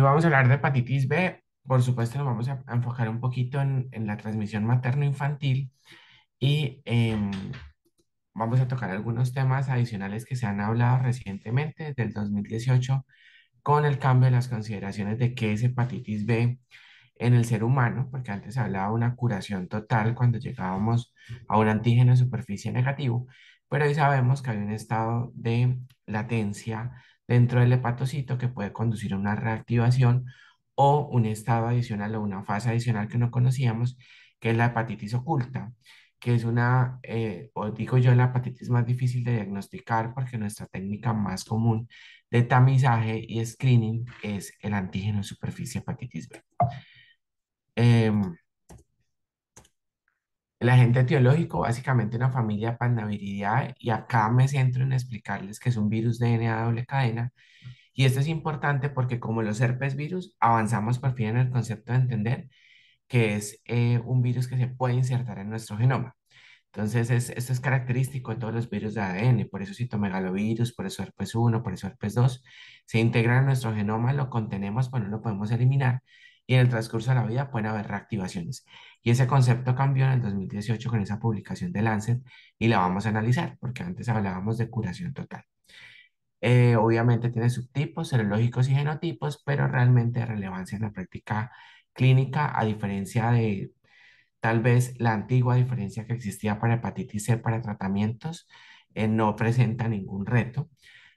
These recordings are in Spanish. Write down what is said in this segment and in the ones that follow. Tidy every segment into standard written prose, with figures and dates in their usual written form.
Vamos a hablar de hepatitis B. Por supuesto, nos vamos a enfocar un poquito en la transmisión materno-infantil y vamos a tocar algunos temas adicionales que se han hablado recientemente, desde el 2018, con el cambio de las consideraciones de qué es hepatitis B en el ser humano, porque antes se hablaba de una curación total cuando llegábamos a un antígeno de superficie negativo, pero hoy sabemos que hay un estado de latencia dentro del hepatocito que puede conducir a una reactivación o un estado adicional o una fase adicional que no conocíamos, que es la hepatitis oculta, que es o digo yo, la hepatitis más difícil de diagnosticar porque nuestra técnica más común de tamizaje y screening es el antígeno de superficie hepatitis B. Em, el agente etiológico, básicamente una familia Pannaviridae, y acá me centro en explicarles que es un virus de DNA doble cadena. Y esto es importante porque como los herpes virus, avanzamos por fin en el concepto de entender que es un virus que se puede insertar en nuestro genoma. Entonces, esto es característico de todos los virus de ADN, por eso citomegalovirus, por eso herpes 1, por eso herpes 2, se integran en nuestro genoma, lo contenemos, pero no lo podemos eliminar, y en el transcurso de la vida pueden haber reactivaciones. Y ese concepto cambió en el 2018 con esa publicación de Lancet, y la vamos a analizar, porque antes hablábamos de curación total. Obviamente tiene subtipos, serológicos y genotipos, pero realmente de relevancia en la práctica clínica, a diferencia de tal vez la antigua diferencia que existía para hepatitis C para tratamientos no presenta ningún reto.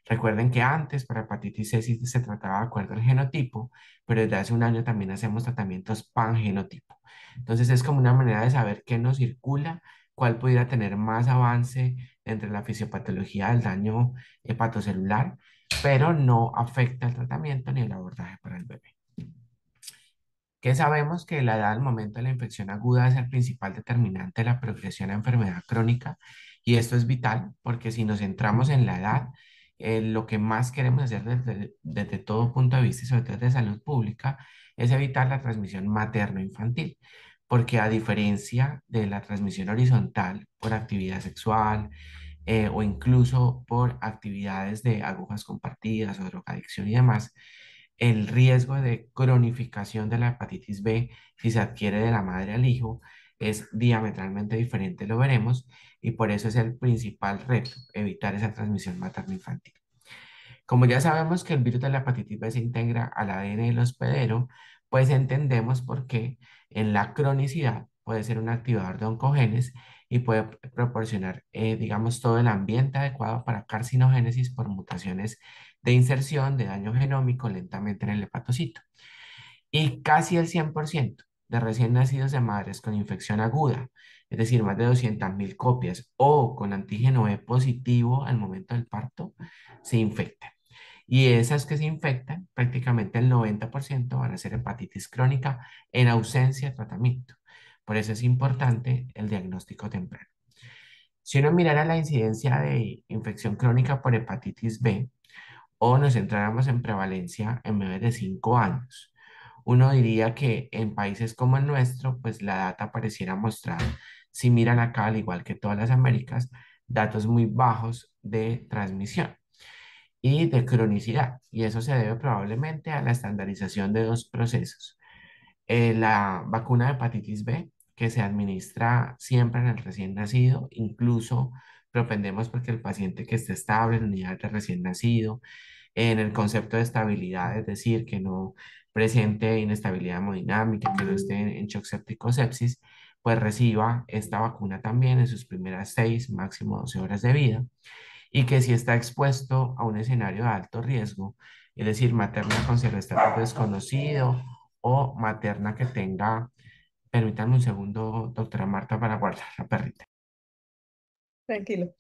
Recuerden que antes para hepatitis C sí se trataba de acuerdo al genotipo, pero desde hace un año también hacemos tratamientos pangenotipo. Entonces es como una manera de saber qué nos circula, cuál pudiera tener más avance entre la fisiopatología del daño hepatocelular, pero no afecta el tratamiento ni el abordaje para el bebé. Que sabemos que la edad al momento de la infección aguda es el principal determinante de la progresión a enfermedad crónica, y esto es vital porque si nos centramos en la edad, lo que más queremos hacer desde todo punto de vista y sobre todo de salud pública es evitar la transmisión materno-infantil, porque a diferencia de la transmisión horizontal por actividad sexual, o incluso por actividades de agujas compartidas o drogadicción y demás, el riesgo de cronificación de la hepatitis B, si se adquiere de la madre al hijo, es diametralmente diferente, lo veremos, y por eso es el principal reto, evitar esa transmisión materno-infantil. Como ya sabemos que el virus de la hepatitis B se integra al ADN del hospedero, pues entendemos por qué en la cronicidad puede ser un activador de oncogenes y puede proporcionar, digamos, todo el ambiente adecuado para carcinogénesis por mutaciones de inserción de daño genómico lentamente en el hepatocito. Y casi el 100% de recién nacidos de madres con infección aguda, es decir, más de 200.000 copias, o con antígeno E positivo al momento del parto, se infectan. Y esas que se infectan, prácticamente el 90% van a ser hepatitis crónica en ausencia de tratamiento. Por eso es importante el diagnóstico temprano. Si uno mirara la incidencia de infección crónica por hepatitis B, o nos centráramos en prevalencia en bebés de 5 años, uno diría que en países como el nuestro, pues la data pareciera mostrar, si miran acá, al igual que todas las Américas, datos muy bajos de transmisión y de cronicidad. Y eso se debe probablemente a la estandarización de dos procesos. La vacuna de hepatitis B, que se administra siempre en el recién nacido, incluso propendemos porque el paciente que esté estable en unidad de recién nacido, en el concepto de estabilidad, es decir, que no presente inestabilidad hemodinámica, que no esté en shock séptico o sepsis, pues reciba esta vacuna también en sus primeras 6, máximo 12 horas de vida, y que si está expuesto a un escenario de alto riesgo, es decir, materna con seroestatus desconocido o materna que tenga, permítanme un segundo, doctora Marta, para guardar la perrita. Tranquilo.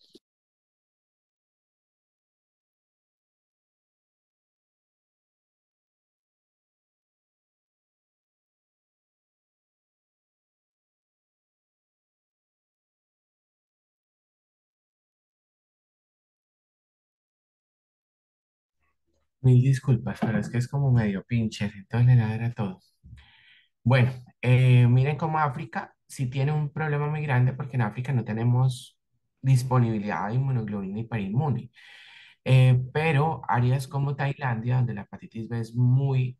Mil disculpas, pero es que es como medio pincher, entonces le ladra todo. Bueno, miren cómo África sí tiene un problema muy grande porque en África no tenemos disponibilidad de inmunoglobulina hiperinmune. Pero áreas como Tailandia, donde la hepatitis B es muy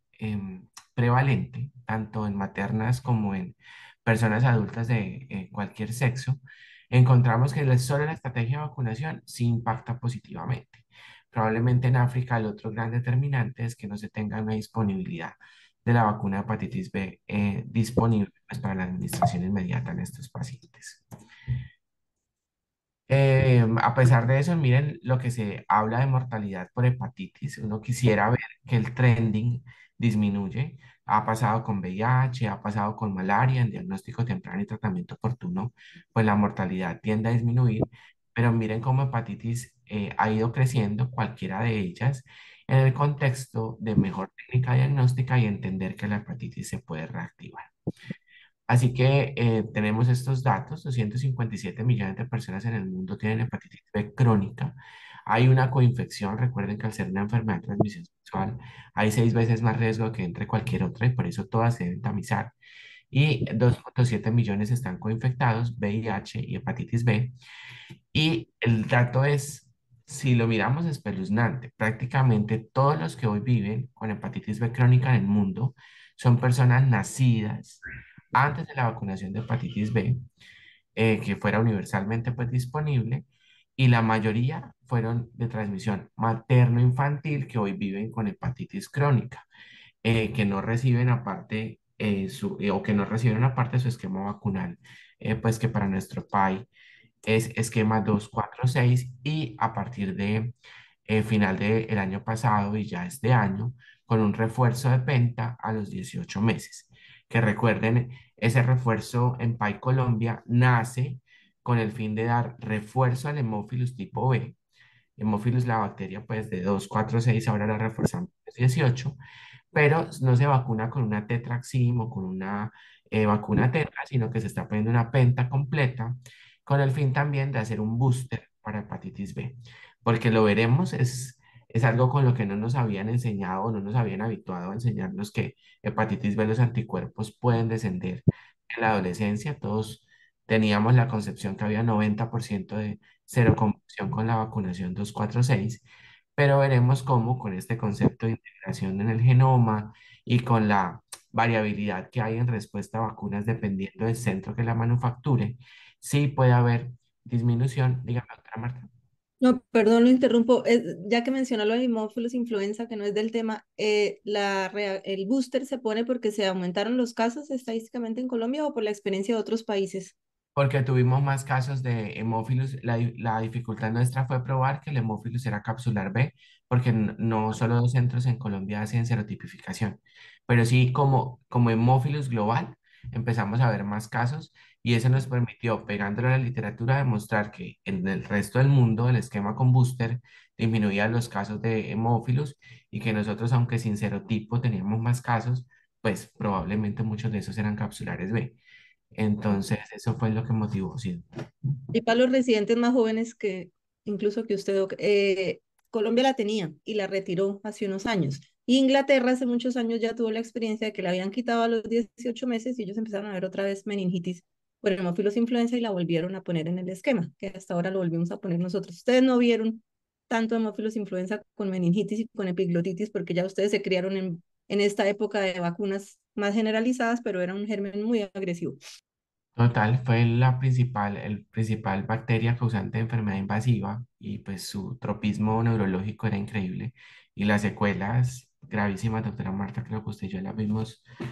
prevalente, tanto en maternas como en personas adultas de cualquier sexo, encontramos que solo la estrategia de vacunación sí impacta positivamente. Probablemente en África el otro gran determinante es que no se tenga una disponibilidad de la vacuna de hepatitis B disponible pues, para la administración inmediata en estos pacientes. A pesar de eso, miren lo que se habla de mortalidad por hepatitis. Uno quisiera ver que el trending disminuye. Ha pasado con VIH, ha pasado con malaria, en diagnóstico temprano y tratamiento oportuno, pues la mortalidad tiende a disminuir. Pero miren cómo hepatitis ha ido creciendo, cualquiera de ellas, en el contexto de mejor técnica diagnóstica y entender que la hepatitis se puede reactivar. Así que tenemos estos datos, 257 millones de personas en el mundo tienen hepatitis B crónica. Hay una coinfección, recuerden que al ser una enfermedad de transmisión sexual hay 6 veces más riesgo que entre cualquier otra y por eso todas se deben tamizar. Y 2,7 millones están coinfectados, VIH y hepatitis B. Y el dato es, si lo miramos, espeluznante. Prácticamente todos los que hoy viven con hepatitis B crónica en el mundo son personas nacidas antes de la vacunación de hepatitis B, que fuera universalmente pues, disponible, y la mayoría fueron de transmisión materno-infantil que hoy viven con hepatitis crónica, que no reciben aparte o que no recibieron aparte su esquema vacunal, pues que para nuestro país es esquema 246 y a partir de final del año pasado y ya este año, con un refuerzo de penta a los 18 meses. Que recuerden, ese refuerzo en PAI Colombia nace con el fin de dar refuerzo al hemófilus tipo B. Hemófilus, la bacteria, pues de 246 ahora la reforzamos a 18, pero no se vacuna con una tetraxim o con una vacuna tetra, sino que se está poniendo una penta completa con el fin también de hacer un booster para hepatitis B, porque lo veremos, es algo con lo que no nos habían enseñado o no nos habían habituado a enseñarnos que hepatitis B, los anticuerpos pueden descender en la adolescencia. Todos teníamos la concepción que había 90% de cero confusión con la vacunación 246, pero veremos cómo con este concepto de integración en el genoma y con la variabilidad que hay en respuesta a vacunas dependiendo del centro que la manufacture, sí puede haber disminución. Dígame, doctora Marta. No, perdón, lo interrumpo. Ya que mencionó lo de hemófilos influenza, que no es del tema, ¿el booster se pone porque se aumentaron los casos estadísticamente en Colombia o por la experiencia de otros países? Porque tuvimos más casos de hemófilos. La dificultad nuestra fue probar que el hemófilos era capsular B, porque no solo dos centros en Colombia hacen serotipificación, pero sí como hemófilos global empezamos a ver más casos y eso nos permitió, pegándolo a la literatura, demostrar que en el resto del mundo el esquema con booster disminuía los casos de hemófilos y que nosotros, aunque sin serotipo teníamos más casos, pues probablemente muchos de esos eran capsulares B. Entonces, eso fue lo que motivó, sí. Y para los residentes más jóvenes que incluso que usted, Colombia la tenía y la retiró hace unos años. Y Inglaterra hace muchos años ya tuvo la experiencia de que la habían quitado a los 18 meses y ellos empezaron a ver otra vez meningitis por hemófilos influenza y la volvieron a poner en el esquema, que hasta ahora lo volvimos a poner nosotros. Ustedes no vieron tanto hemófilos influenza con meningitis y con epiglotitis porque ya ustedes se criaron en esta época de vacunas más generalizadas, pero era un germen muy agresivo. Total, fue el principal bacteria causante de enfermedad invasiva y pues su tropismo neurológico era increíble y las secuelas gravísimas, doctora Marta, creo que usted y yo las vimos. Sí.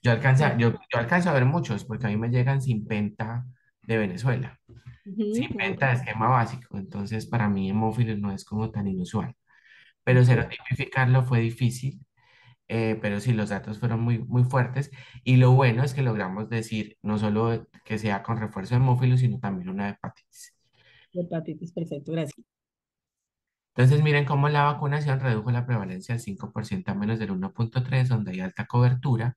Yo alcanzo a ver muchos porque a mí me llegan sin penta de Venezuela, sin Ujú, penta de esquema básico, entonces para mí hemófilos no es como tan inusual, pero ok. serotipificarlo fue difícil. Pero sí, los datos fueron muy, muy fuertes y lo bueno es que logramos decir no solo que sea con refuerzo de hemófilos, sino también una hepatitis. Hepatitis, perfecto, gracias. Entonces, miren cómo la vacunación redujo la prevalencia al 5% a menos del 1,3, donde hay alta cobertura.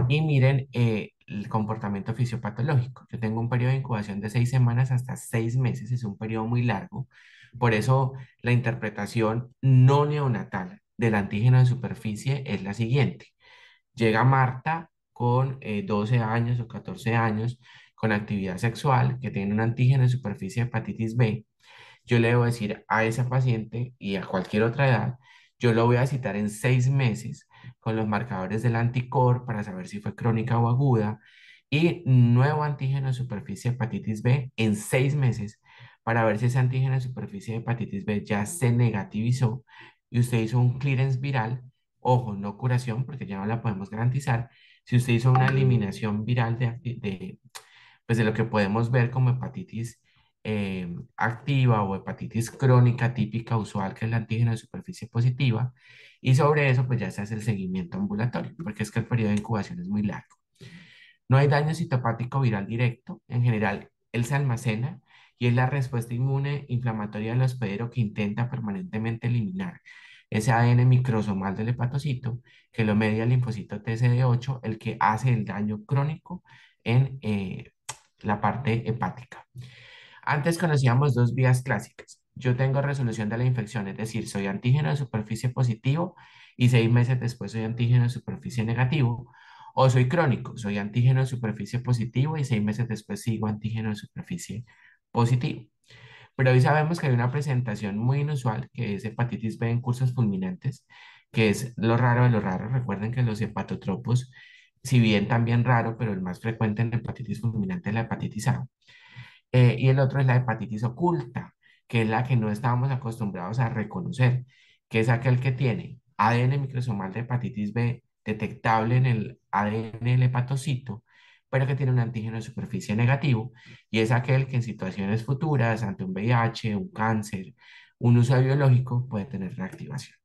Y miren el comportamiento fisiopatológico. Yo tengo un periodo de incubación de 6 semanas hasta 6 meses, es un periodo muy largo. Por eso la interpretación no neonatal del antígeno de superficie es la siguiente. Llega Marta con 12 años o 14 años con actividad sexual que tiene un antígeno de superficie de hepatitis B. Yo le debo decir a esa paciente y a cualquier otra edad, yo lo voy a citar en 6 meses con los marcadores del anticor para saber si fue crónica o aguda, y nuevo antígeno de superficie de hepatitis B en 6 meses para ver si ese antígeno de superficie de hepatitis B ya se negativizó y usted hizo un clearance viral, ojo, no curación porque ya no la podemos garantizar, si usted hizo una eliminación viral pues de lo que podemos ver como hepatitis activa o hepatitis crónica típica usual, que es el antígeno de superficie positiva, y sobre eso pues ya se hace el seguimiento ambulatorio, porque es que el periodo de incubación es muy largo. No hay daño citopático viral directo, en general él se almacena y es la respuesta inmune inflamatoria del hospedero que intenta permanentemente eliminar ese ADN microsomal del hepatocito que lo media el linfocito TCD8, el que hace el daño crónico en la parte hepática. Antes conocíamos dos vías clásicas. Yo tengo resolución de la infección, es decir, soy antígeno de superficie positivo y 6 meses después soy antígeno de superficie negativo. O soy crónico, soy antígeno de superficie positivo y 6 meses después sigo antígeno de superficie positivo. Pero hoy sabemos que hay una presentación muy inusual que es hepatitis B en cursos fulminantes, que es lo raro de lo raro. Recuerden que los hepatotropos, si bien también raro, pero el más frecuente en hepatitis fulminante es la hepatitis A. Y el otro es la hepatitis oculta, que es la que no estábamos acostumbrados a reconocer, que es aquel que tiene ADN microsomal de hepatitis B detectable en el ADN del hepatocito, pero que tiene un antígeno de superficie negativo, y es aquel que en situaciones futuras, ante un VIH, un cáncer, un uso biológico, puede tener reactivación.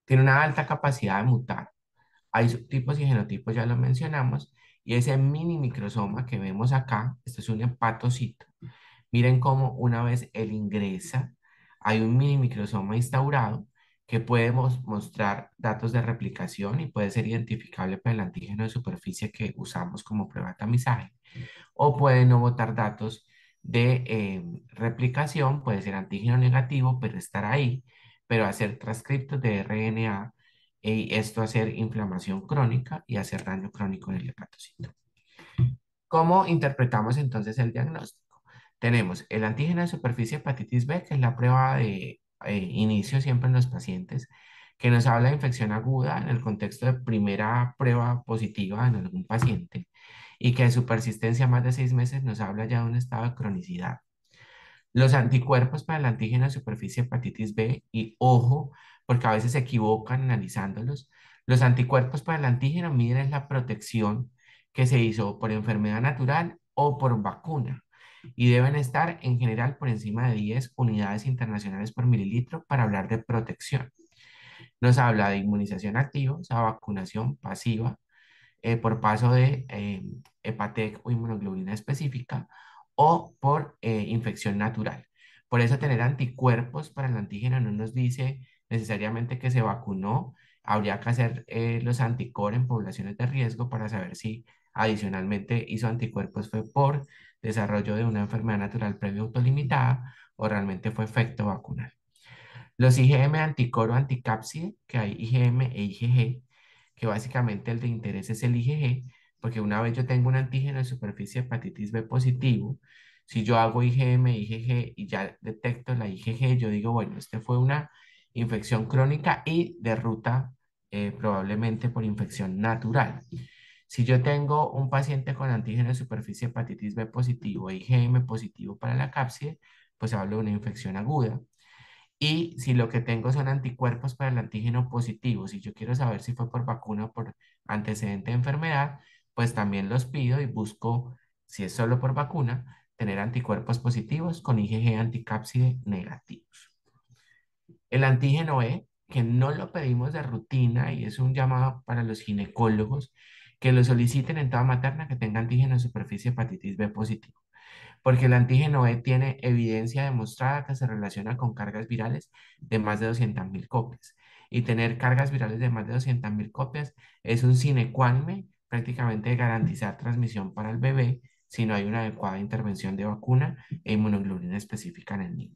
Tiene una alta capacidad de mutar. Hay subtipos y genotipos, ya lo mencionamos, y ese mini microsoma que vemos acá, este es un hepatocito. Miren cómo una vez él ingresa, hay un mini microsoma instaurado que puede mostrar datos de replicación y puede ser identificable por el antígeno de superficie que usamos como prueba de tamizaje, o puede no botar datos de replicación, puede ser antígeno negativo, pero estar ahí, pero hacer transcriptos de RNA y esto hacer inflamación crónica y hacer daño crónico en el hepatocito. ¿Cómo interpretamos entonces el diagnóstico? Tenemos el antígeno de superficie hepatitis B, que es la prueba de inicio siempre en los pacientes, que nos habla de infección aguda en el contexto de primera prueba positiva en algún paciente y que su persistencia más de 6 meses nos habla ya de un estado de cronicidad. Los anticuerpos para el antígeno de superficie hepatitis B, y ojo, porque a veces se equivocan analizándolos, los anticuerpos para el antígeno miden la protección que se hizo por enfermedad natural o por vacuna y deben estar en general por encima de 10 unidades internacionales por mililitro para hablar de protección. Nos habla de inmunización activa, o sea, vacunación pasiva, por paso de Hepatec o inmunoglobulina específica o por infección natural. Por eso tener anticuerpos para el antígeno no nos dice necesariamente que se vacunó. Habría que hacer los anticore en poblaciones de riesgo para saber si adicionalmente hizo anticuerpos fue por desarrollo de una enfermedad natural previa autolimitada o realmente fue efecto vacunal. Los IgM anticoro anticápside, que hay IgM e IgG, que básicamente el de interés es el IgG, porque una vez yo tengo un antígeno de superficie de hepatitis B positivo, si yo hago IgM, IgG y ya detecto la IgG, yo digo, bueno, este fue una infección crónica y de ruta probablemente por infección natural. Si yo tengo un paciente con antígeno de superficie de hepatitis B positivo e IgM positivo para la cápside, pues hablo de una infección aguda. Y si lo que tengo son anticuerpos para el antígeno positivo, si yo quiero saber si fue por vacuna o por antecedente de enfermedad, pues también los pido y busco, si es solo por vacuna, tener anticuerpos positivos con IgG anticápside negativos. El antígeno E, que no lo pedimos de rutina y es un llamado para los ginecólogos que lo soliciten en toda materna que tenga antígeno de superficie hepatitis B positivo, porque el antígeno E tiene evidencia demostrada que se relaciona con cargas virales de más de 200.000 copias. Y tener cargas virales de más de 200.000 copias es un sine qua non prácticamente de garantizar transmisión para el bebé si no hay una adecuada intervención de vacuna e inmunoglobulina específica en el niño.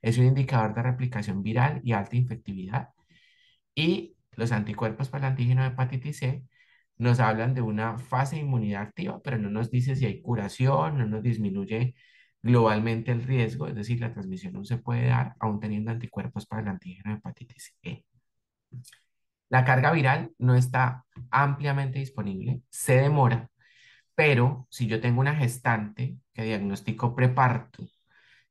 Es un indicador de replicación viral y alta infectividad. Y los anticuerpos para el antígeno de hepatitis C nos hablan de una fase de inmunidad activa, pero no nos dice si hay curación, no nos disminuye globalmente el riesgo, es decir, la transmisión no se puede dar aún teniendo anticuerpos para el antígeno de hepatitis E. La carga viral no está ampliamente disponible, se demora, pero si yo tengo una gestante que diagnostico preparto,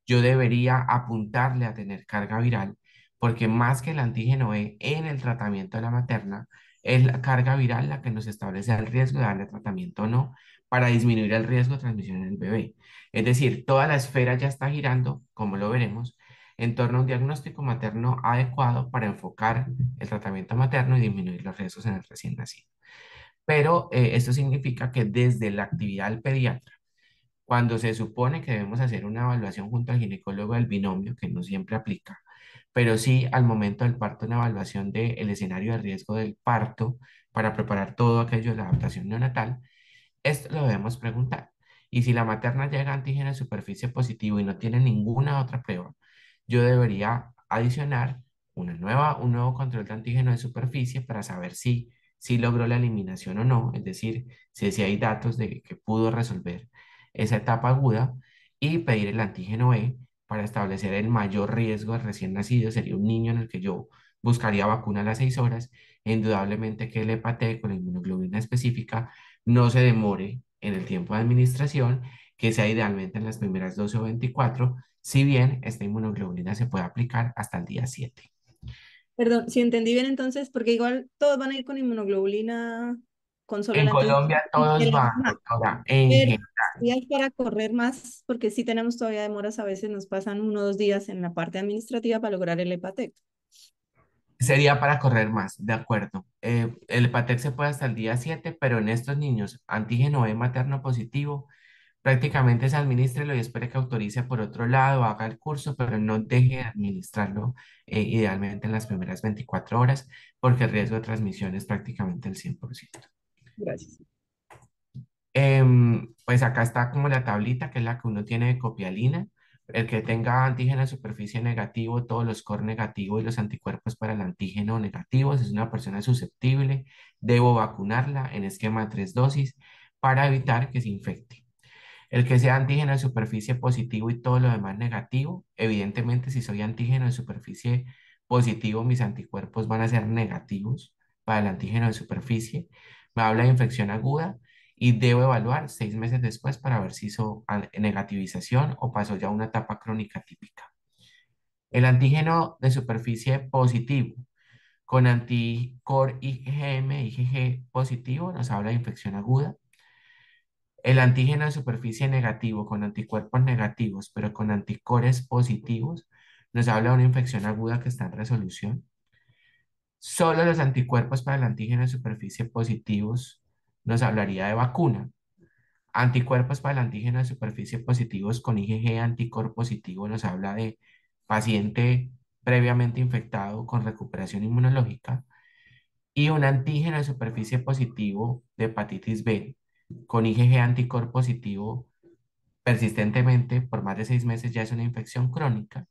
yo debería apuntarle a tener carga viral, porque más que el antígeno E en el tratamiento de la materna, es la carga viral la que nos establece el riesgo de darle tratamiento o no para disminuir el riesgo de transmisión en el bebé. Es decir, toda la esfera ya está girando, como lo veremos, en torno a un diagnóstico materno adecuado para enfocar el tratamiento materno y disminuir los riesgos en el recién nacido. Pero esto significa que desde la actividad del pediatra, cuando se supone que debemos hacer una evaluación junto al ginecólogo del binomio, que no siempre aplica, pero sí al momento del parto una evaluación del escenario de riesgo del parto para preparar todo aquello de la adaptación neonatal, esto lo debemos preguntar. Y si la materna llega a antígeno de superficie positivo y no tiene ninguna otra prueba, yo debería adicionar un nuevo control de antígeno de superficie para saber si logró la eliminación o no, es decir, si hay datos de que pudo resolver esa etapa aguda y pedir el antígeno E para establecer el mayor riesgo de recién nacido. Sería un niño en el que yo buscaría vacuna a las 6 horas. E indudablemente que el hepatec con la inmunoglobulina específica no se demore en el tiempo de administración, que sea idealmente en las primeras 12 o 24, si bien esta inmunoglobulina se puede aplicar hasta el día 7. Perdón, si entendí bien entonces, porque igual todos van a ir con inmunoglobulina, con solo el En antígeno, Colombia y todos la van, misma. doctora, en Pero general. si hay para correr más, porque sí tenemos todavía demoras, a veces nos pasan 1 o 2 días en la parte administrativa para lograr el hepatec. Sería para correr más, de acuerdo. El hepatec se puede hasta el día 7, pero en estos niños, antígeno E materno positivo, prácticamente se administrelo y espere que autorice por otro lado, haga el curso, pero no deje de administrarlo idealmente en las primeras 24 horas, porque el riesgo de transmisión es prácticamente el 100%. Gracias. Pues acá está como la tablita, que es la que uno tiene de copialina. El que tenga antígeno de superficie negativo, todos los core negativos y los anticuerpos para el antígeno negativo, si es una persona susceptible, debo vacunarla en esquema de 3 dosis para evitar que se infecte. El que sea antígeno de superficie positivo y todo lo demás negativo, evidentemente si soy antígeno de superficie positivo, mis anticuerpos van a ser negativos para el antígeno de superficie. Me habla de infección aguda y debo evaluar 6 meses después para ver si hizo negativización o pasó ya a una etapa crónica típica. El antígeno de superficie positivo con anticor IgM, IgG positivo, nos habla de infección aguda. El antígeno de superficie negativo con anticuerpos negativos, pero con anticores positivos, nos habla de una infección aguda que está en resolución. Solo los anticuerpos para el antígeno de superficie positivos nos hablaría de vacuna. Anticuerpos para el antígeno de superficie positivos con IgG anticor positivo nos habla de paciente previamente infectado con recuperación inmunológica. Y un antígeno de superficie positivo de hepatitis B con IgG anticor positivo persistentemente por más de 6 meses ya es una infección crónica.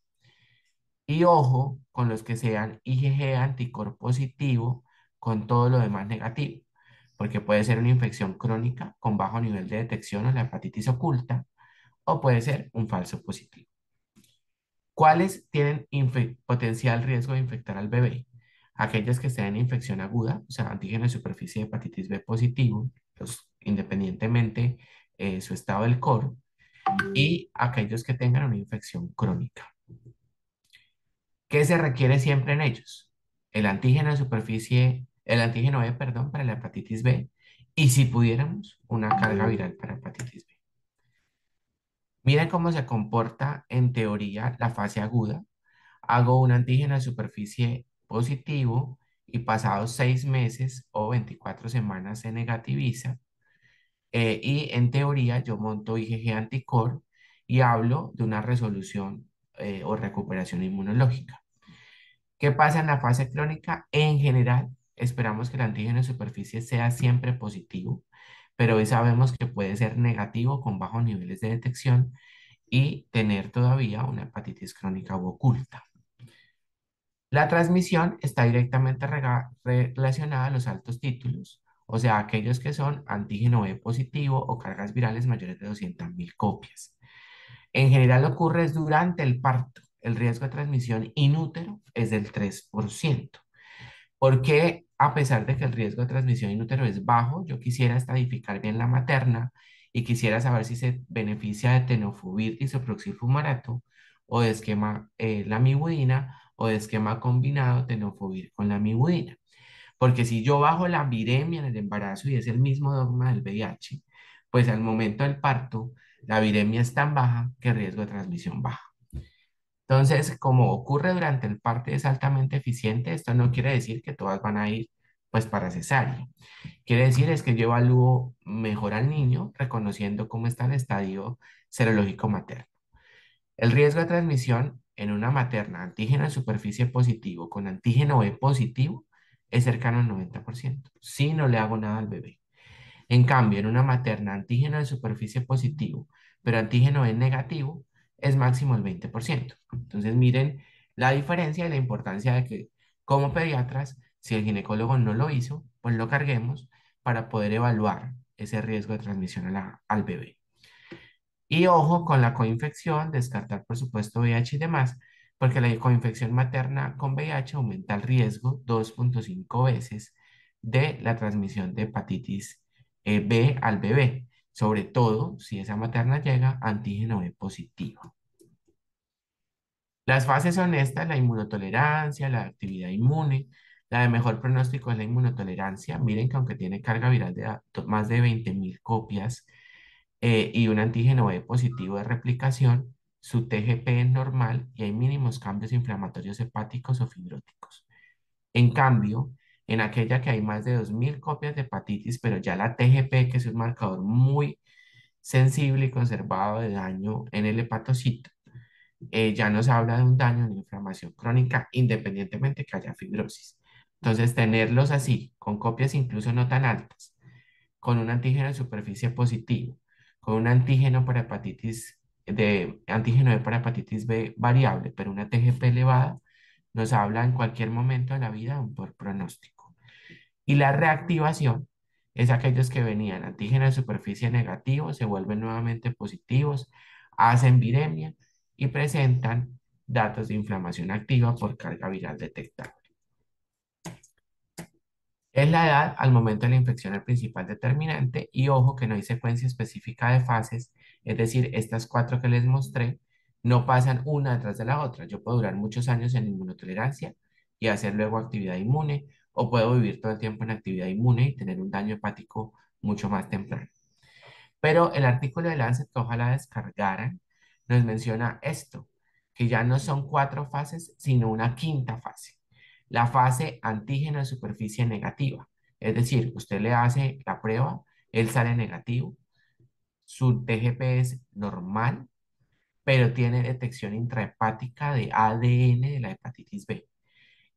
Y ojo con los que sean IgG anticor positivo con todo lo demás negativo, porque puede ser una infección crónica con bajo nivel de detección o la hepatitis oculta, o puede ser un falso positivo. ¿Cuáles tienen potencial riesgo de infectar al bebé? Aquellas que estén en infección aguda, o sea, antígeno de superficie de hepatitis B positivo, independientemente su estado del core, y aquellos que tengan una infección crónica. ¿Qué se requiere siempre en ellos? El antígeno de superficie, el antígeno E, perdón, para la hepatitis B, y si pudiéramos, una carga viral para hepatitis B. Miren cómo se comporta en teoría la fase aguda. Hago un antígeno de superficie positivo y pasados 6 meses o 24 semanas se negativiza. Y en teoría yo monto IgG anticore y hablo de una resolución o recuperación inmunológica. ¿Qué pasa en la fase crónica? En general, esperamos que el antígeno de superficie sea siempre positivo, pero hoy sabemos que puede ser negativo con bajos niveles de detección y tener todavía una hepatitis crónica u oculta. La transmisión está directamente relacionada a los altos títulos, o sea, aquellos que son antígeno B positivo o cargas virales mayores de 200.000 copias. En general ocurre durante el parto. El riesgo de transmisión inútero es del 3%. ¿Por qué a pesar de que el riesgo de transmisión in utero es bajo, yo quisiera estadificar bien la materna y quisiera saber si se beneficia de tenofovir disoproxil fumarato o de esquema lamivudina o de esquema combinado tenofovir con lamivudina. Porque si yo bajo la viremia en el embarazo y es el mismo dogma del VIH, pues al momento del parto la viremia es tan baja que el riesgo de transmisión baja. Entonces, como ocurre durante el parto y es altamente eficiente, esto no quiere decir que todas van a ir pues para cesárea. Quiere decir es que yo evalúo mejor al niño reconociendo cómo está el estadio serológico materno. El riesgo de transmisión en una materna antígeno de superficie positivo con antígeno B positivo es cercano al 90%, si no le hago nada al bebé. En cambio, en una materna antígeno de superficie positivo, pero antígeno B negativo, es máximo el 20%. Entonces, miren la diferencia y la importancia de que como pediatras, si el ginecólogo no lo hizo, pues lo carguemos para poder evaluar ese riesgo de transmisión al bebé. Y ojo con la coinfección, descartar por supuesto VIH y demás, porque la coinfección materna con VIH aumenta el riesgo 2,5 veces de la transmisión de hepatitis B al bebé, sobre todo si esa materna llega antígeno B positivo. Las fases son estas: la inmunotolerancia, la actividad inmune. La de mejor pronóstico es la inmunotolerancia. Miren que aunque tiene carga viral de más de 20.000 copias, y un antígeno B positivo de replicación, su TGP es normal y hay mínimos cambios inflamatorios hepáticos o fibróticos. En cambio, en aquella que hay más de 2.000 copias de hepatitis, pero ya la TGP, que es un marcador muy sensible y conservado de daño en el hepatocito, ya nos habla de un daño, una inflamación crónica, independientemente que haya fibrosis. Entonces, tenerlos así, con copias incluso no tan altas, con un antígeno de superficie positivo, con un antígeno para hepatitis de antígeno B para hepatitis B variable, pero una TGP elevada, nos habla en cualquier momento de la vida un peor pronóstico. Y la reactivación es aquellos que venían antígeno de superficie negativo, se vuelven nuevamente positivos, hacen viremia y presentan datos de inflamación activa por carga viral detectada. Es la edad al momento de la infección el principal determinante y ojo que no hay secuencia específica de fases, es decir, estas cuatro que les mostré no pasan una detrás de la otra. Yo puedo durar muchos años en inmunotolerancia y hacer luego actividad inmune o puedo vivir todo el tiempo en actividad inmune y tener un daño hepático mucho más temprano. Pero el artículo de Lancet, que ojalá descargaran, nos menciona esto, que ya no son cuatro fases, sino una quinta fase. La fase antígeno de superficie negativa. Es decir, usted le hace la prueba, él sale negativo, su TGP es normal, pero tiene detección intrahepática de ADN de la hepatitis B.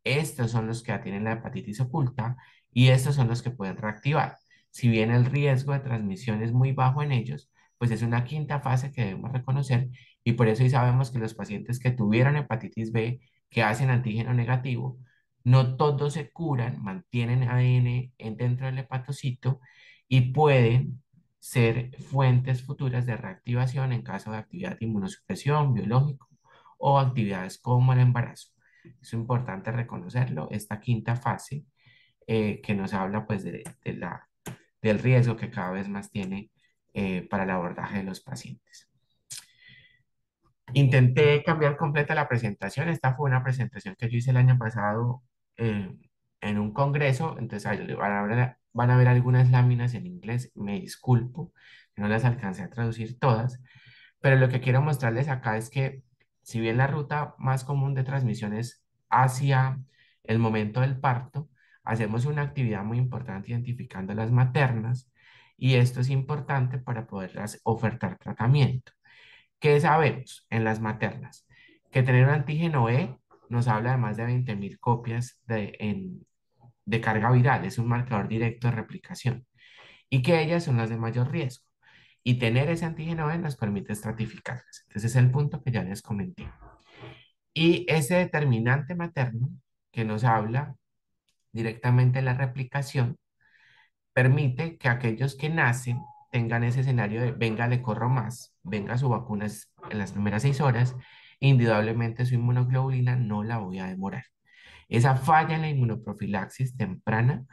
Estos son los que ya tienen la hepatitis oculta y estos son los que pueden reactivar. Si bien el riesgo de transmisión es muy bajo en ellos, pues es una quinta fase que debemos reconocer y por eso hoy sabemos que los pacientes que tuvieron hepatitis B, que hacen antígeno negativo, no todos se curan, mantienen ADN dentro del hepatocito y pueden ser fuentes futuras de reactivación en caso de actividad de inmunosupresión, biológico o actividades como el embarazo. Es importante reconocerlo, esta quinta fase que nos habla pues del riesgo que cada vez más tiene para el abordaje de los pacientes. Intenté cambiar completa la presentación. Esta fue una presentación que yo hice el año pasado eh, en un congreso, entonces ahí van a ver algunas láminas en inglés, me disculpo, que no las alcancé a traducir todas, pero lo que quiero mostrarles acá es que si bien la ruta más común de transmisión es hacia el momento del parto, hacemos una actividad muy importante identificando las maternas y esto es importante para poderlas ofertar tratamiento. ¿Qué sabemos en las maternas? Que tener un antígeno E nos habla de más de 20.000 copias de carga viral, es un marcador directo de replicación y que ellas son las de mayor riesgo. Y tener ese antígeno B nos permite estratificarlas. Entonces es el punto que ya les comenté. Y ese determinante materno que nos habla directamente de la replicación permite que aquellos que nacen tengan ese escenario de venga, le corro más, venga su vacuna en las primeras 6 horas, indudablemente su inmunoglobulina no la voy a demorar. Esa falla en la inmunoprofilaxis temprana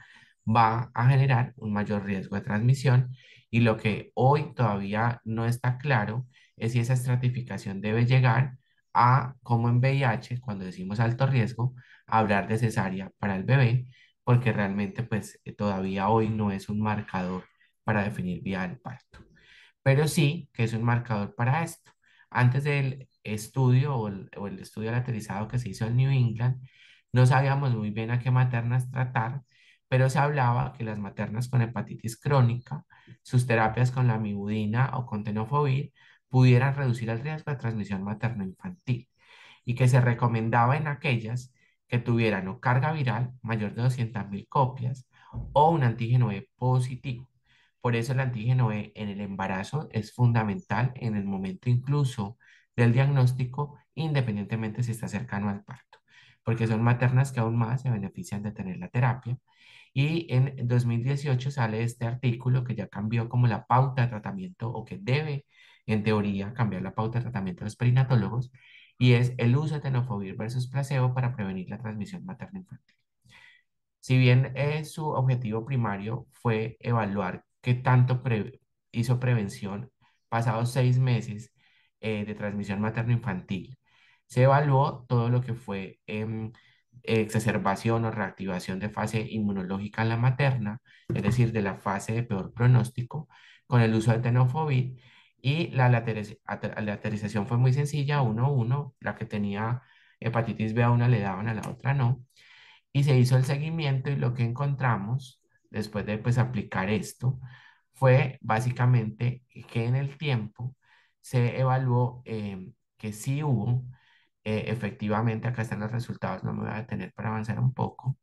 va a generar un mayor riesgo de transmisión y lo que hoy todavía no está claro es si esa estratificación debe llegar a, como en VIH, cuando decimos alto riesgo, hablar de cesárea para el bebé, porque realmente pues todavía hoy no es un marcador para definir vía del parto, pero sí que es un marcador para esto. Antes del estudio o el estudio lateralizado que se hizo en New England, no sabíamos muy bien a qué maternas tratar, pero se hablaba que las maternas con hepatitis crónica, sus terapias con la amibudina o con tenofovir pudieran reducir el riesgo de transmisión materno-infantil y que se recomendaba en aquellas que tuvieran o carga viral mayor de 200.000 copias o un antígeno E positivo. Por eso el antígeno E en el embarazo es fundamental en el momento incluso del diagnóstico, independientemente si está cercano al parto, porque son maternas que aún más se benefician de tener la terapia. Y en 2018 sale este artículo que ya cambió como la pauta de tratamiento o que debe, en teoría, cambiar la pauta de tratamiento de los perinatólogos y es el uso de tenofovir versus placebo para prevenir la transmisión materno-infantil. Si bien su objetivo primario fue evaluar qué tanto hizo prevención pasados 6 meses de transmisión materno-infantil, se evaluó todo lo que fue exacerbación o reactivación de fase inmunológica en la materna, es decir, de la fase de peor pronóstico, con el uso de tenofovir y la laterización fue muy sencilla, 1-1, la que tenía hepatitis B a una le daban, a la otra no y se hizo el seguimiento y lo que encontramos después de pues aplicar esto fue básicamente que en el tiempo se evaluó que sí hubo, efectivamente, acá están los resultados, no me voy a detener para avanzar un poco,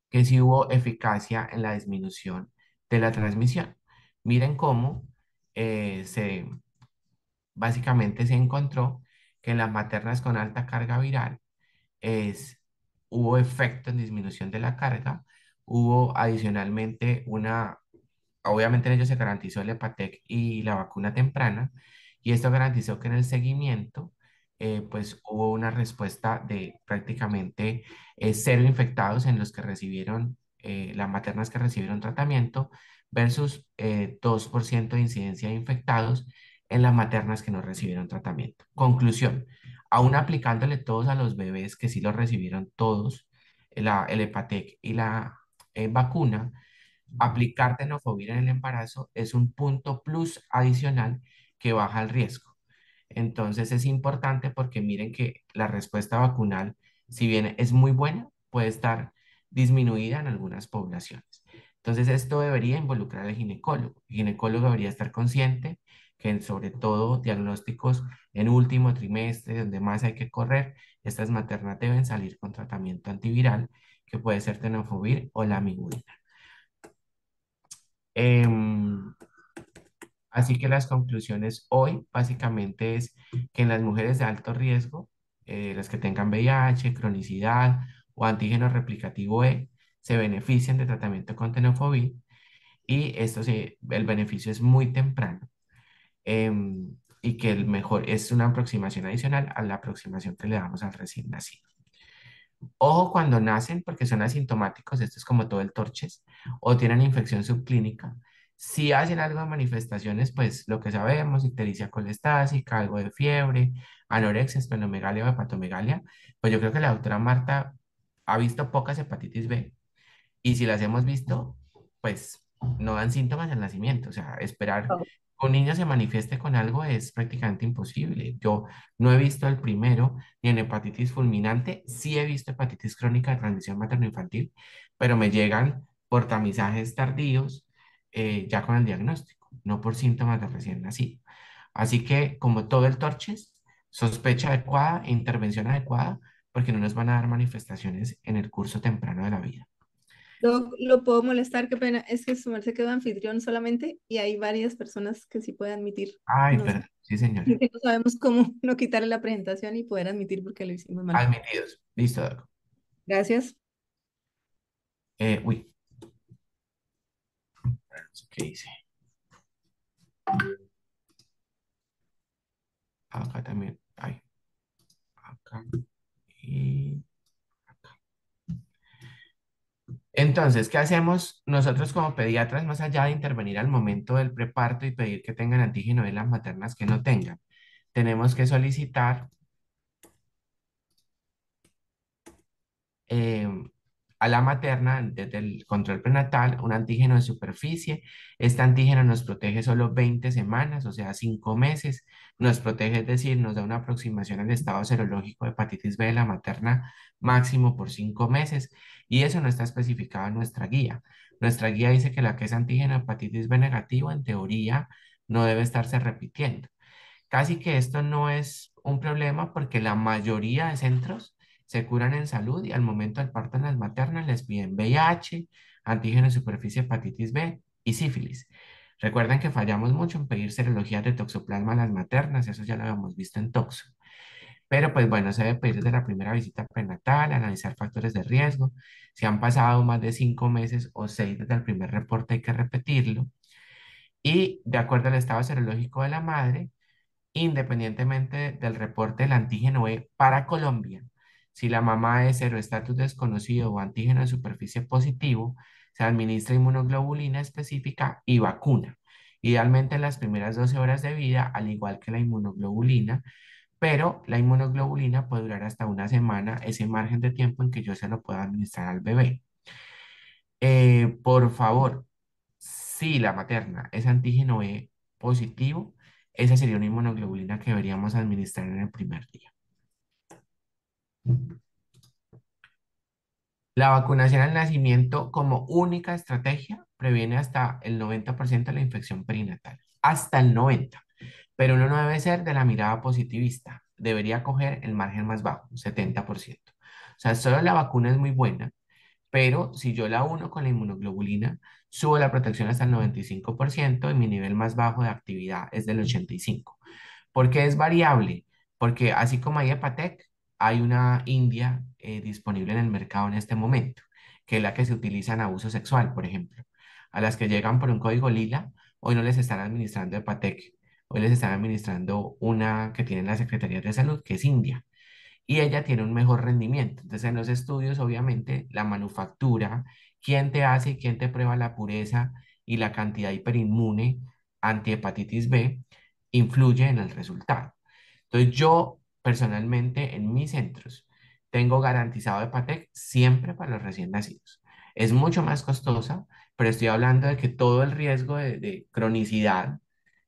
que sí hubo eficacia en la disminución de la transmisión. Miren cómo básicamente se encontró que en las maternas con alta carga viral, es, hubo efecto en disminución de la carga, hubo adicionalmente obviamente en ello se garantizó el Hepatec y la vacuna temprana, y esto garantizó que en el seguimiento, pues hubo una respuesta de prácticamente cero infectados en los que recibieron, las maternas que recibieron tratamiento, versus 2% de incidencia de infectados en las maternas que no recibieron tratamiento. Conclusión, aún aplicándole todos a los bebés que sí lo recibieron todos, el Hepatec y la vacuna, aplicar tenofovir en el embarazo es un punto plus adicional que baja el riesgo. Entonces es importante porque miren que la respuesta vacunal, si bien es muy buena, puede estar disminuida en algunas poblaciones. Entonces esto debería involucrar al ginecólogo. El ginecólogo debería estar consciente que sobre todo diagnósticos en último trimestre, donde más hay que correr, estas maternas deben salir con tratamiento antiviral, que puede ser tenofovir o la amigudina. Em, Así que las conclusiones hoy básicamente es que en las mujeres de alto riesgo, las que tengan VIH, cronicidad o antígeno replicativo E, se benefician de tratamiento con tenofovir y el beneficio es muy temprano, y que el mejor es una aproximación adicional a la aproximación que le damos al recién nacido. Ojo cuando nacen porque son asintomáticos, esto es como todo el torches, o tienen infección subclínica. Si hacen algo de manifestaciones, pues lo que sabemos, ictericia colestásica, algo de fiebre, anorexia, esplenomegalia o hepatomegalia, pues yo creo que la doctora Marta ha visto pocas hepatitis B y si las hemos visto, pues no dan síntomas al nacimiento. O sea, esperar que un niño se manifieste con algo es prácticamente imposible. Yo no he visto el primero ni en hepatitis fulminante. Sí he visto hepatitis crónica de transmisión materno-infantil, pero me llegan por tamizajes tardíos, ya con el diagnóstico, no por síntomas de recién nacido. Así que, como todo el torches, sospecha adecuada e intervención adecuada, porque no nos van a dar manifestaciones en el curso temprano de la vida. Lo puedo molestar, qué pena. Es que su merced quedó anfitrión solamente y hay varias personas que sí pueden admitir. Ay, No, perdón. Sí, señora. no sabemos cómo no quitarle la presentación y poder admitir porque lo hicimos mal. Admitidos. Listo, Doc. Gracias. Uy, no sé qué dice. Acá también. Ay, acá. Y Entonces, ¿qué hacemos nosotros como pediatras más allá de intervenir al momento del preparto y pedir que tengan antígeno de las maternas que no tengan? Tenemos que solicitar eh, a la materna desde el control prenatal un antígeno de superficie. Este antígeno nos protege solo 20 semanas, o sea, 5 meses. Nos protege, es decir, nos da una aproximación al estado serológico de hepatitis B de la materna máximo por 5 meses. Y eso no está especificado en nuestra guía. Nuestra guía dice que la que es antígeno de hepatitis B negativo, en teoría, no debe estarse repitiendo. Casi que esto no es un problema porque la mayoría de centros se curan en salud y al momento del parto en las maternas les piden VIH, antígeno de superficie hepatitis B y sífilis. Recuerden que fallamos mucho en pedir serologías de toxoplasma a las maternas, eso ya lo habíamos visto en Toxo. Pero pues bueno, se debe pedir desde la primera visita prenatal, analizar factores de riesgo. Si han pasado más de 5 meses o 6 desde el primer reporte, hay que repetirlo. Y de acuerdo al estado serológico de la madre, independientemente del reporte del antígeno E para Colombia. Si la mamá es cero estatus desconocido o antígeno de superficie positivo, se administra inmunoglobulina específica y vacuna. Idealmente en las primeras 12 horas de vida, al igual que la inmunoglobulina, pero la inmunoglobulina puede durar hasta una semana, ese margen de tiempo en que yo se lo pueda administrar al bebé. Por favor, si la materna es antígeno E positivo, esa sería una inmunoglobulina que deberíamos administrar en el primer día. La vacunación al nacimiento como única estrategia previene hasta el 90% de la infección perinatal, hasta el 90%, pero uno no debe ser de la mirada positivista, debería coger el margen más bajo, 70%. O sea, solo la vacuna es muy buena, pero si yo la uno con la inmunoglobulina, subo la protección hasta el 95% y mi nivel más bajo de actividad es del 85%. ¿Por qué es variable? Porque así como hay Hepatec, hay una India disponible en el mercado en este momento, que es la que se utiliza en abuso sexual, por ejemplo. A las que llegan por un código lila, hoy no les están administrando Hepatec, hoy les están administrando una que tiene la Secretaría de Salud, que es India y ella tiene un mejor rendimiento. Entonces, en los estudios, obviamente, la manufactura, quién te hace y quién te prueba la pureza y la cantidad hiperinmune antihepatitis B, influye en el resultado. Entonces, yo personalmente en mis centros tengo garantizado Hepatec siempre para los recién nacidos. Es mucho más costosa, pero estoy hablando de que todo el riesgo de cronicidad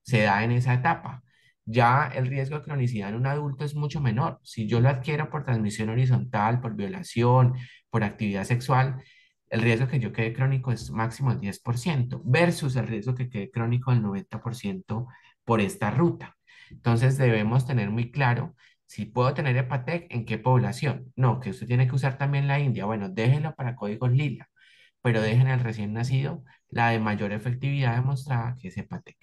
se da en esa etapa. Ya el riesgo de cronicidad en un adulto es mucho menor. Si yo lo adquiero por transmisión horizontal, por violación, por actividad sexual, el riesgo que yo quede crónico es máximo el 10% versus el riesgo que quede crónico del 90% por esta ruta. Entonces debemos tener muy claro si puedo tener Hepatec, ¿en qué población? No, que usted tiene que usar también la India. Bueno, déjelo para códigos lila, pero dejen el recién nacido la de mayor efectividad demostrada, que es Hepatec.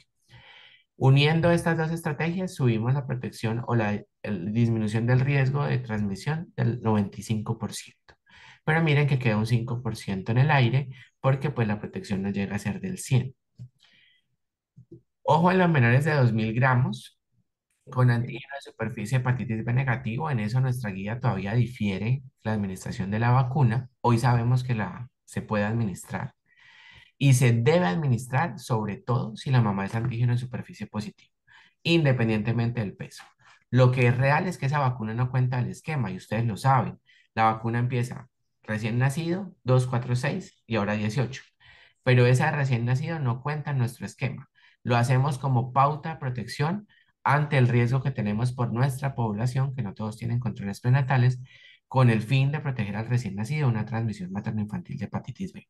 Uniendo estas dos estrategias, subimos la protección o la disminución del riesgo de transmisión del 95%. Pero miren que queda un 5% en el aire porque pues la protección no llega a ser del 100%. Ojo en los menores de 2000 gramos con antígeno de superficie hepatitis B negativo. En eso nuestra guía todavía difiere la administración de la vacuna. Hoy sabemos que se puede administrar y se debe administrar sobre todo si la mamá es antígeno de superficie positivo, independientemente del peso. Lo que es real es que esa vacuna no cuenta el esquema y ustedes lo saben. La vacuna empieza recién nacido, 2, 4, 6 y ahora 18. Pero esa de recién nacido no cuenta en nuestro esquema. Lo hacemos como pauta de protección ante el riesgo que tenemos por nuestra población, que no todos tienen controles prenatales, con el fin de proteger al recién nacido de una transmisión materno-infantil de hepatitis B,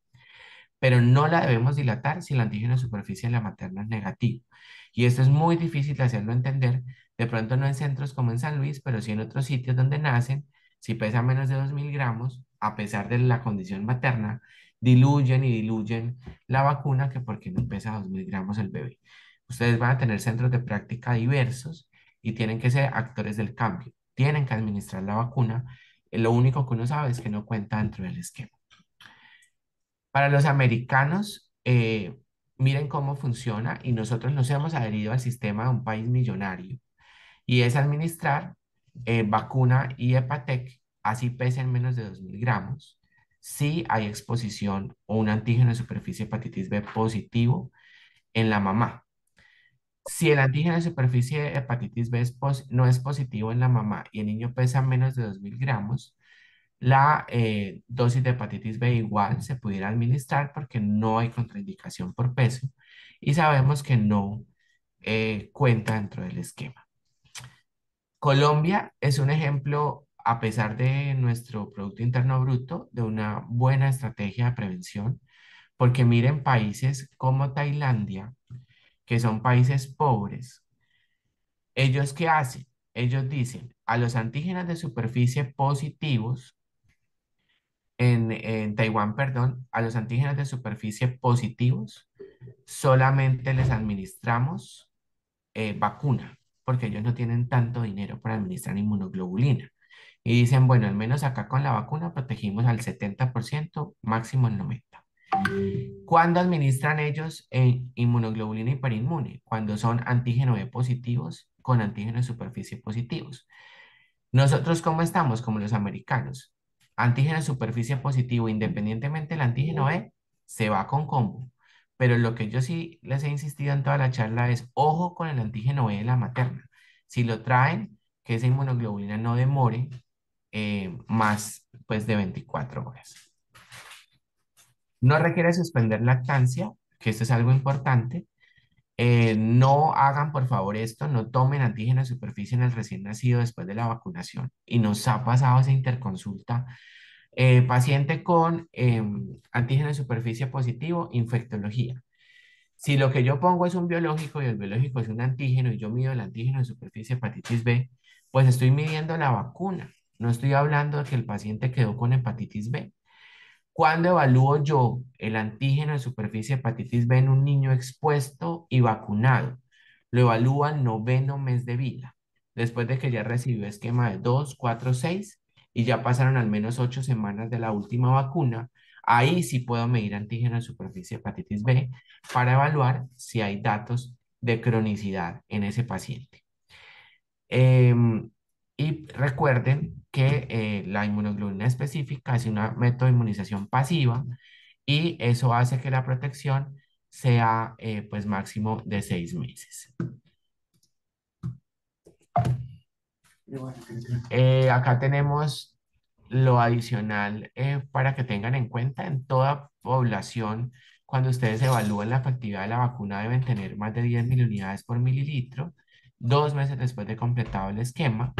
pero no la debemos dilatar si el antígeno de superficie en la materna es negativo. Y esto es muy difícil de hacerlo entender, de pronto no en centros como en San Luis, pero sí en otros sitios donde nacen, si pesa menos de 2000 gramos, a pesar de la condición materna, diluyen y diluyen la vacuna que porque no pesa 2000 gramos el bebé. Ustedes van a tener centros de práctica diversos y tienen que ser actores del cambio. Tienen que administrar la vacuna. Lo único que uno sabe es que no cuenta dentro del esquema. Para los americanos, miren cómo funciona y nosotros nos hemos adherido al sistema de un país millonario y es administrar vacuna y Hepatec, así pesen menos de 2000 gramos. si hay exposición o un antígeno de superficie hepatitis B positivo en la mamá. Si el antígeno de superficie hepatitis B no es positivo en la mamá y el niño pesa menos de 2000 gramos, la dosis de hepatitis B igual se pudiera administrar porque no hay contraindicación por peso y sabemos que no cuenta dentro del esquema. Colombia es un ejemplo, a pesar de nuestro Producto Interno Bruto, de una buena estrategia de prevención, porque miren países como Tailandia, que son países pobres. ¿Ellos qué hacen? Ellos dicen, a los antígenos de superficie positivos, en Taiwán, perdón, a los antígenos de superficie positivos, solamente les administramos vacuna, porque ellos no tienen tanto dinero para administrar inmunoglobulina. Y dicen, bueno, al menos acá con la vacuna protegimos al 70%, máximo el 90%. ¿Cuándo administran ellos inmunoglobulina hiperinmune? Cuando son antígeno B positivos con antígeno de superficie positivos. Nosotros, ¿cómo estamos? Como los americanos. Antígeno de superficie positivo, independientemente del antígeno B, se va con combo. Pero lo que yo sí les he insistido en toda la charla es, ojo con el antígeno B de la materna. Si lo traen, que esa inmunoglobulina no demore más pues, de 24 horas. No requiere suspender lactancia, que esto es algo importante. No hagan, por favor, esto, no tomen antígeno de superficie en el recién nacido después de la vacunación. Y nos ha pasado esa interconsulta. Paciente con antígeno de superficie positivo, infectología. Si lo que yo pongo es un biológico y el biológico es un antígeno y yo mido el antígeno de superficie hepatitis B, pues estoy midiendo la vacuna. No estoy hablando de que el paciente quedó con hepatitis B. ¿Cuándo evalúo yo el antígeno de superficie hepatitis B en un niño expuesto y vacunado? Lo evalúo al noveno mes de vida, después de que ya recibió esquema de 2, 4, 6 y ya pasaron al menos 8 semanas de la última vacuna. Ahí sí puedo medir antígeno de superficie hepatitis B para evaluar si hay datos de cronicidad en ese paciente. Em, y recuerden que la inmunoglobulina específica es un método de inmunización pasiva y eso hace que la protección sea pues máximo de 6 meses. Acá tenemos lo adicional para que tengan en cuenta en toda población, cuando ustedes evalúan la efectividad de la vacuna deben tener más de 10.000 unidades por mililitro, 2 meses después de completado el esquema.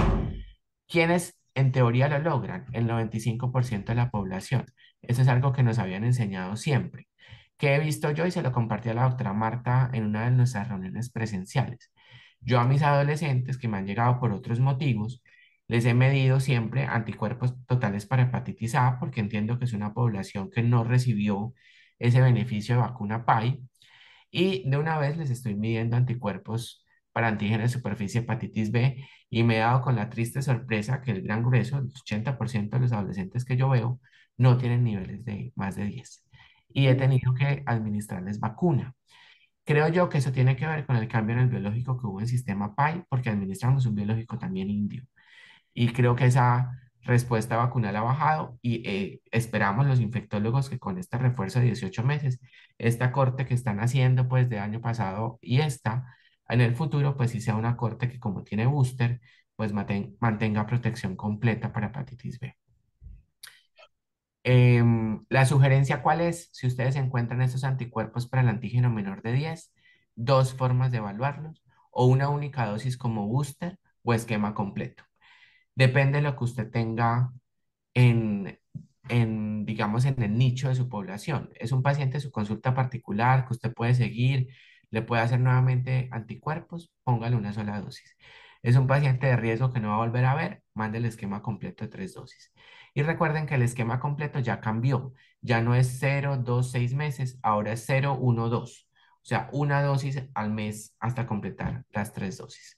¿Quiénes en teoría lo logran? El 95% de la población. Eso es algo que nos habían enseñado siempre. Que he visto yo y se lo compartí a la doctora Marta en una de nuestras reuniones presenciales. Yo a mis adolescentes que me han llegado por otros motivos, les he medido siempre anticuerpos totales para hepatitis A porque entiendo que es una población que no recibió ese beneficio de vacuna PAI y de una vez les estoy midiendo anticuerpos para antígenos de superficie hepatitis B y me he dado con la triste sorpresa que el gran grueso, el 80% de los adolescentes que yo veo, no tienen niveles de más de 10. Y he tenido que administrarles vacuna. Creo yo que eso tiene que ver con el cambio en el biológico que hubo en el sistema PAI, porque administramos un biológico también indio. Y creo que esa respuesta vacunal ha bajado y esperamos los infectólogos que con este refuerzo de 18 meses, esta corte que están haciendo pues de año pasado y esta, en el futuro pues sí sea una corte que como tiene booster, pues mantenga protección completa para hepatitis B. La sugerencia, ¿cuál es? Si ustedes encuentran estos anticuerpos para el antígeno menor de 10, dos formas de evaluarlos, o una única dosis como booster o esquema completo. Depende de lo que usted tenga en, digamos, en el nicho de su población. Es un paciente de su consulta particular que usted puede seguir, le puede hacer nuevamente anticuerpos, póngale una sola dosis. Es un paciente de riesgo que no va a volver a ver, mande el esquema completo de 3 dosis. Y recuerden que el esquema completo ya cambió, ya no es 0, 2, 6 meses, ahora es 0, 1, 2. O sea, una dosis al mes hasta completar las 3 dosis.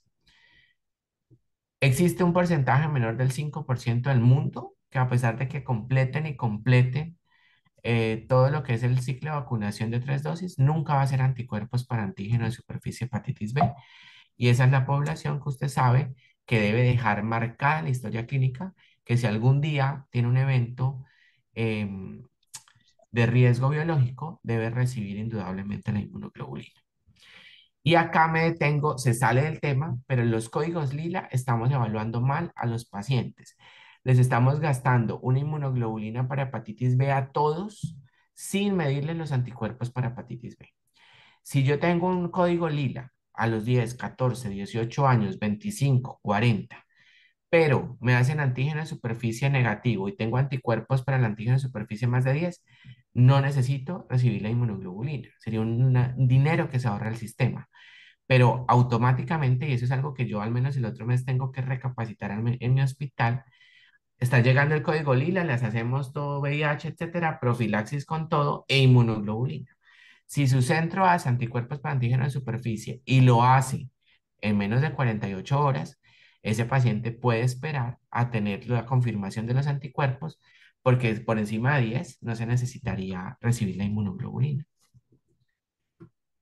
Existe un porcentaje menor del 5% del mundo que a pesar de que completen y completen todo lo que es el ciclo de vacunación de 3 dosis, nunca va a ser anticuerpos para antígeno de superficie hepatitis B. Y esa es la población que usted sabe que debe dejar marcada en la historia clínica que si algún día tiene un evento em, de riesgo biológico, debe recibir indudablemente la inmunoglobulina. Y acá me detengo, se sale del tema, pero en los códigos lila estamos evaluando mal a los pacientes. Les estamos gastando una inmunoglobulina para hepatitis B a todos sin medirles los anticuerpos para hepatitis B. Si yo tengo un código lila a los 10, 14, 18 años, 25, 40, pero me hacen antígeno de superficie negativo y tengo anticuerpos para el antígeno de superficie más de 10, no necesito recibir la inmunoglobulina. Sería un dinero que se ahorra el sistema, pero automáticamente, y eso es algo que yo al menos el otro mes tengo que recapacitar en mi hospital, está llegando el código lila, les hacemos todo VIH, etcétera, profilaxis con todo e inmunoglobulina. Si su centro hace anticuerpos para antígeno de superficie y lo hace en menos de 48 horas, ese paciente puede esperar a tener la confirmación de los anticuerpos porque por encima de 10 no se necesitaría recibir la inmunoglobulina.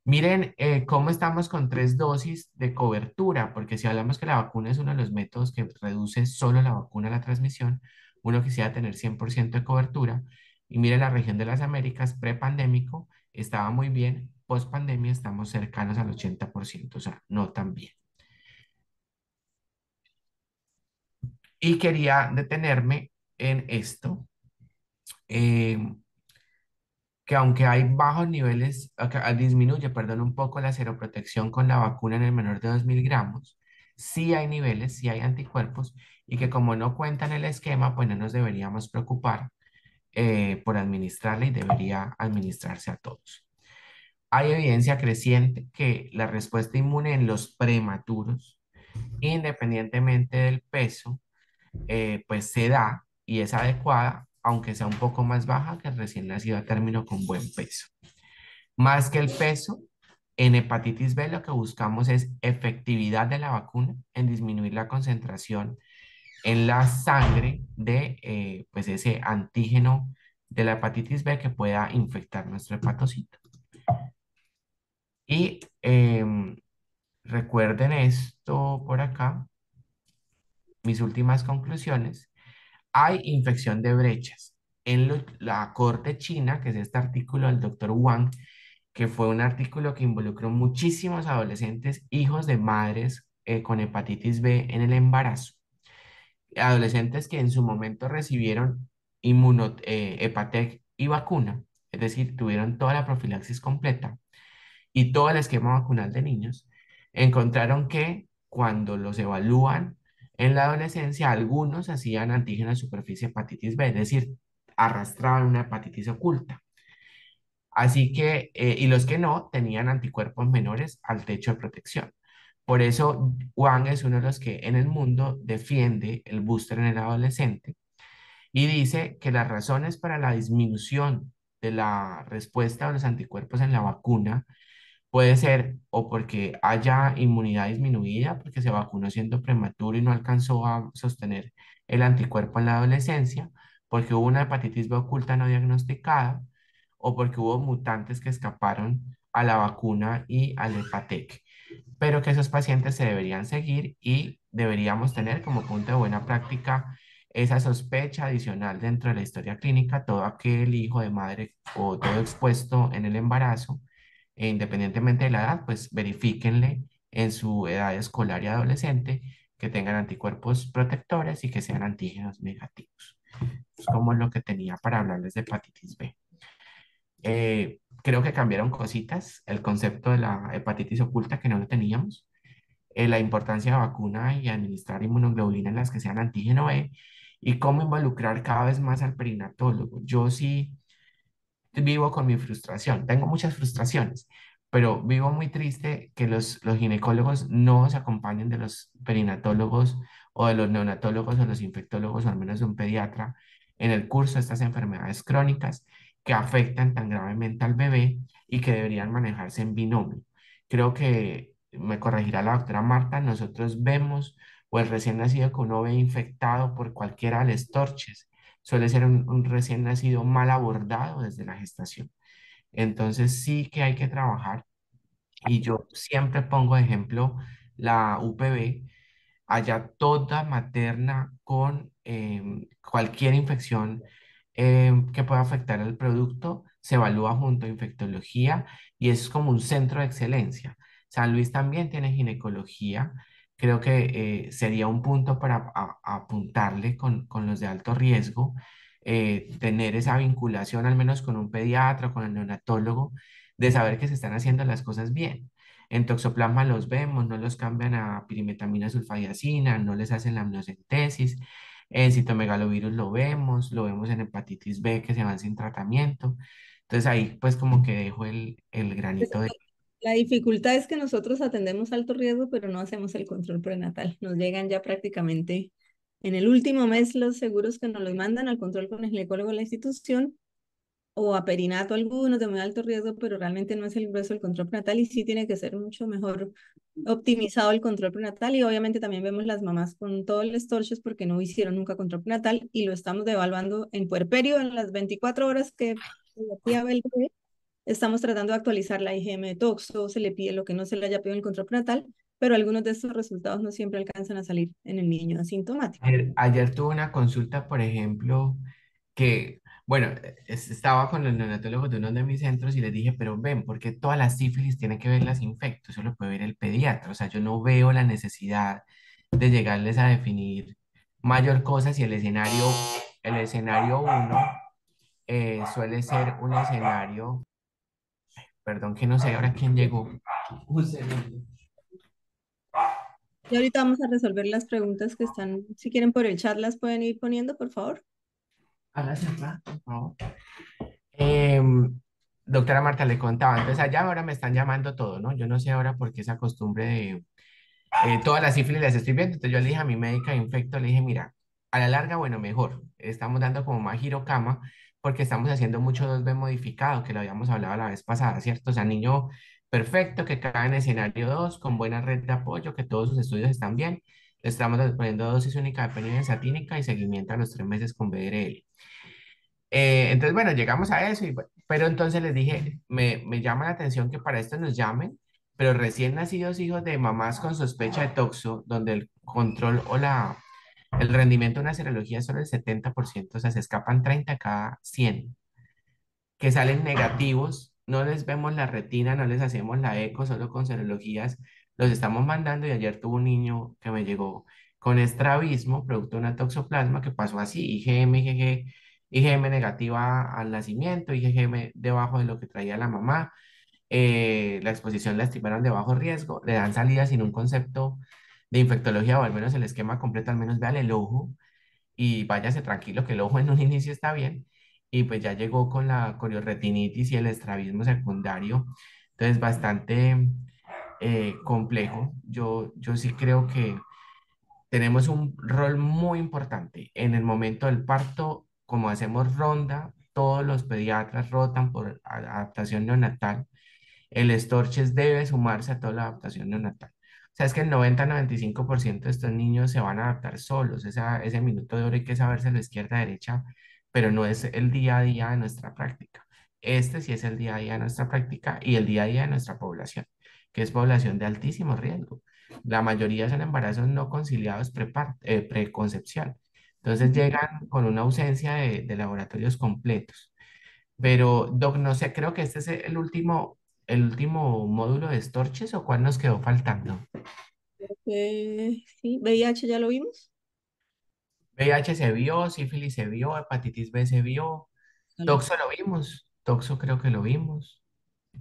Miren cómo estamos con 3 dosis de cobertura, porque si hablamos que la vacuna es uno de los métodos que reduce solo la vacuna la transmisión, uno quisiera tener 100% de cobertura. Y miren la región de las Américas, prepandémico, estaba muy bien, post-pandemia estamos cercanos al 80%, o sea, no tan bien. Y quería detenerme en esto, eh, que aunque hay bajos niveles, disminuye, perdón, un poco la seroprotección con la vacuna en el menor de 2 mg, sí hay niveles, sí hay anticuerpos, y que como no cuentan el esquema, pues no nos deberíamos preocupar por administrarla y debería administrarse a todos. Hay evidencia creciente que la respuesta inmune en los prematuros, independientemente del peso, pues se da y es adecuada, aunque sea un poco más baja que el recién nacido a término con buen peso. Más que el peso, en hepatitis B lo que buscamos es efectividad de la vacuna en disminuir la concentración en la sangre de pues ese antígeno de la hepatitis B que pueda infectar nuestro hepatocito. Y recuerden esto por acá, mis últimas conclusiones. Hay infección de brechas. En la Corte China, que es este artículo del doctor Wang, que fue un artículo que involucró muchísimos adolescentes, hijos de madres con hepatitis B en el embarazo. Adolescentes que en su momento recibieron Hepatec y vacuna, es decir, tuvieron toda la profilaxis completa y todo el esquema vacunal de niños, encontraron que cuando los evalúan en la adolescencia, algunos hacían antígeno de superficie hepatitis B, es decir, arrastraban una hepatitis oculta. Así que, y los que no, tenían anticuerpos menores al techo de protección. Por eso, Wang es uno de los que en el mundo defiende el booster en el adolescente y dice que las razones para la disminución de la respuesta a los anticuerpos en la vacuna puede ser o porque haya inmunidad disminuida, porque se vacunó siendo prematuro y no alcanzó a sostener el anticuerpo en la adolescencia, porque hubo una hepatitis B oculta no diagnosticada, o porque hubo mutantes que escaparon a la vacuna y al Hepatec. Pero que esos pacientes se deberían seguir y deberíamos tener como punto de buena práctica esa sospecha adicional dentro de la historia clínica, todo aquel hijo de madre o todo expuesto en el embarazo e independientemente de la edad, pues verifíquenle en su edad escolar y adolescente que tengan anticuerpos protectores y que sean antígenos negativos. Es como lo que tenía para hablarles de hepatitis B. Creo que cambiaron cositas, el concepto de la hepatitis oculta que no lo teníamos, la importancia de vacuna y administrar inmunoglobulina en las que sean antígeno B y cómo involucrar cada vez más al perinatólogo. Yo sí vivo con mi frustración. Tengo muchas frustraciones, pero vivo muy triste que los ginecólogos no se acompañen de los perinatólogos o de los neonatólogos o los infectólogos, o al menos de un pediatra, en el curso de estas enfermedades crónicas que afectan tan gravemente al bebé y que deberían manejarse en binomio. Creo que me corregirá la doctora Marta, nosotros vemos o el recién nacido que uno ve infectado por cualquiera de las torches suele ser un recién nacido mal abordado desde la gestación. Entonces sí que hay que trabajar y yo siempre pongo de ejemplo la UPB, allá toda materna con cualquier infección que puede afectar al producto, se evalúa junto a infectología y es como un centro de excelencia. San Luis también tiene ginecología. Creo que sería un punto para apuntarle con los de alto riesgo, tener esa vinculación al menos con un pediatra, con el neonatólogo, de saber que se están haciendo las cosas bien. En Toxoplasma los vemos, no los cambian a pirimetamina sulfadiazina, no les hacen la amniocentesis. En citomegalovirus lo vemos en hepatitis B que se van sin tratamiento. Entonces ahí pues como que dejo el granito de... La dificultad es que nosotros atendemos alto riesgo, pero no hacemos el control prenatal. Nos llegan ya prácticamente en el último mes los seguros que nos los mandan al control con el ginecólogo de la institución o a perinato algunos de muy alto riesgo, pero realmente no es el grueso del control prenatal y sí tiene que ser mucho mejor optimizado el control prenatal y obviamente también vemos las mamás con todo el estorches porque no hicieron nunca control prenatal y lo estamos evaluando en puerperio en las 24 horas que la tía ve el bebé. Estamos tratando de actualizar la IgM de toxo, se le pide lo que no se le haya pedido en el control prenatal, pero algunos de estos resultados no siempre alcanzan a salir en el niño asintomático. Ayer tuve una consulta, por ejemplo, que, bueno, estaba con los neonatólogos de uno de mis centros y les dije, pero ven, porque todas las sífilis tienen que ver las infectos, eso lo puede ver el pediatra, o sea, yo no veo la necesidad de llegarles a definir mayor cosa si el escenario uno suele ser un escenario, perdón que no sé ahora quién llegó. Un segundo. Y ahorita vamos a resolver las preguntas que están, si quieren por el chat las pueden ir poniendo, por favor. Hágase acá, por favor. Em, Doctora Marta, le contaba, entonces allá ahora me están llamando todo, ¿no? Yo no sé ahora por qué esa costumbre de todas las sífilis las estoy viendo, entonces yo le dije a mi médica de infecto, le dije, mira, a la larga, bueno, mejor, estamos dando como más girocama porque estamos haciendo mucho 2B modificado, que lo habíamos hablado la vez pasada, ¿cierto? O sea, niño perfecto, que cae en escenario 2 con buena red de apoyo, que todos sus estudios están bien, le estamos poniendo dosis única de penidensatínica y seguimiento a los 3 meses con BRL. Entonces, bueno, llegamos a eso, pero entonces les dije, me llama la atención que para esto nos llamen, pero recién nacidos hijos de mamás con sospecha de toxo, donde el control el rendimiento de una serología es solo el 70%, o sea, se escapan 30 cada 100 que salen negativos, no les vemos la retina, no les hacemos la eco, solo con serologías los estamos mandando y ayer tuvo un niño que me llegó con estrabismo, producto de una toxoplasma que pasó así, IgM negativa al nacimiento, IgM debajo de lo que traía la mamá, la exposición la estimaron de bajo riesgo, le dan salida sin un concepto de infectología o al menos el esquema completo, al menos vean el ojo y váyase tranquilo que el ojo en un inicio está bien y pues ya llegó con la coriorretinitis y el estrabismo secundario, entonces bastante complejo. Yo sí creo que tenemos un rol muy importante en el momento del parto, como hacemos ronda, todos los pediatras rotan por adaptación neonatal, el Storches debe sumarse a toda la adaptación neonatal. O sea, es que el 90-95% de estos niños se van a adaptar solos. Ese minuto de oro hay que sabérselo izquierda-derecha, pero no es el día a día de nuestra práctica. Este sí es el día a día de nuestra práctica y el día a día de nuestra población, que es población de altísimo riesgo. La mayoría son embarazos no conciliados preconcepción. Entonces llegan con una ausencia de laboratorios completos. Pero, Doc, no sé, creo que este es el último módulo de Storches o cuál nos quedó faltando. Sí, VIH ya lo vimos. VIH se vio, sífilis se vio, hepatitis B se vio, Salud. toxo lo vimos, toxo creo que lo vimos.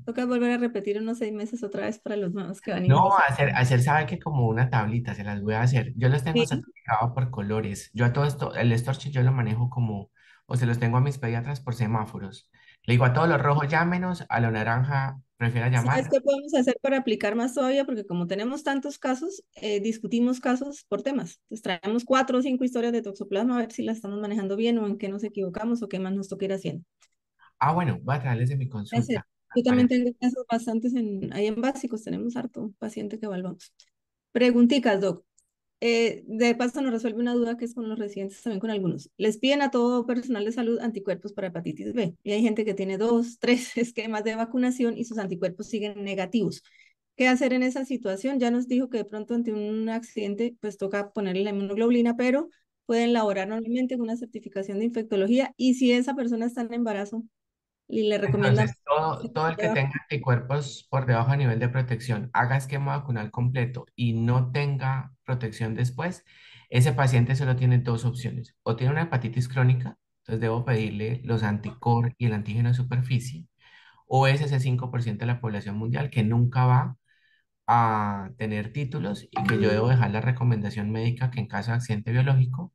Toca volver a repetir unos 6 meses otra vez para los nuevos que van No, ingresando. sabe que como una tablita, se las voy a hacer. Yo los tengo Sí, certificados por colores. Yo a todo esto, el Storches yo lo manejo como, o se los tengo a mis pediatras por semáforos. Le digo a todos los rojos llámenos, a lo naranja prefiera ¿sabes llamar. qué podemos hacer para aplicar más todavía? Porque como tenemos tantos casos, discutimos casos por temas. Entonces traemos 4 o 5 historias de toxoplasma a ver si las estamos manejando bien o en qué nos equivocamos o qué más nos toca ir haciendo. Ah, bueno, voy a traerles de mi Hacer. consulta. Yo también Para- tengo casos bastantes ahí en básicos, tenemos harto paciente que evaluamos. Preguntitas, doc. De paso nos resuelve una duda que es con los residentes, también con algunos. Les piden a todo personal de salud anticuerpos para hepatitis B. Y hay gente que tiene 2, 3 esquemas de vacunación y sus anticuerpos siguen negativos. ¿Qué hacer en esa situación? Ya nos dijo que de pronto ante un accidente pues toca ponerle la inmunoglobulina, pero pueden laborar normalmente con una certificación de infectología y si esa persona está en embarazo y le recomiendan Entonces, todo el que tenga anticuerpos por debajo del nivel de protección, haga esquema vacunal completo y no tenga protección después, ese paciente solo tiene dos opciones. O tiene una hepatitis crónica, entonces debo pedirle los anticor y el antígeno de superficie, o es ese 5% de la población mundial que nunca va a tener títulos y que yo debo dejar la recomendación médica que en caso de accidente biológico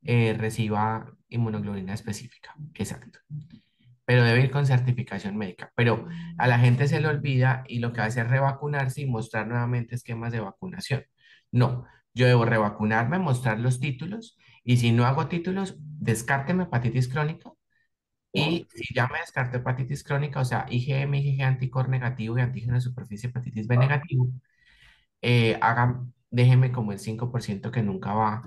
reciba inmunoglobulina específica. Exacto, pero debe ir con certificación médica. Pero a la gente se le olvida y lo que hace es revacunarse y mostrar nuevamente esquemas de vacunación. No, yo debo revacunarme, mostrar los títulos y si no hago títulos, descárteme hepatitis crónica. Y si ya me descarto hepatitis crónica, o sea, IgM, IgG anticorpo negativo y antígeno de superficie hepatitis B negativo, déjeme como el 5% que nunca va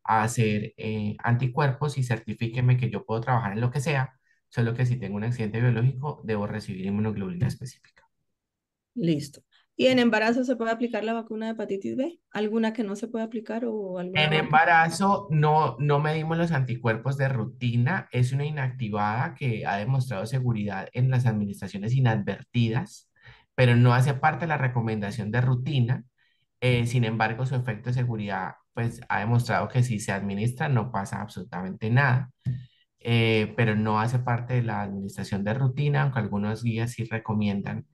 a hacer anticuerpos y certifíqueme que yo puedo trabajar en lo que sea, solo que si tengo un accidente biológico debo recibir inmunoglobulina específica. listo. ¿Y en embarazo se puede aplicar la vacuna de hepatitis B? ¿Alguna que no se puede aplicar o alguna En vacuna? embarazo no medimos los anticuerpos de rutina, es una inactivada que ha demostrado seguridad en las administraciones inadvertidas, pero no hace parte de la recomendación de rutina. Sin embargo, su efecto de seguridad pues ha demostrado que si se administra no pasa absolutamente nada, pero no hace parte de la administración de rutina, aunque algunos guías sí recomiendan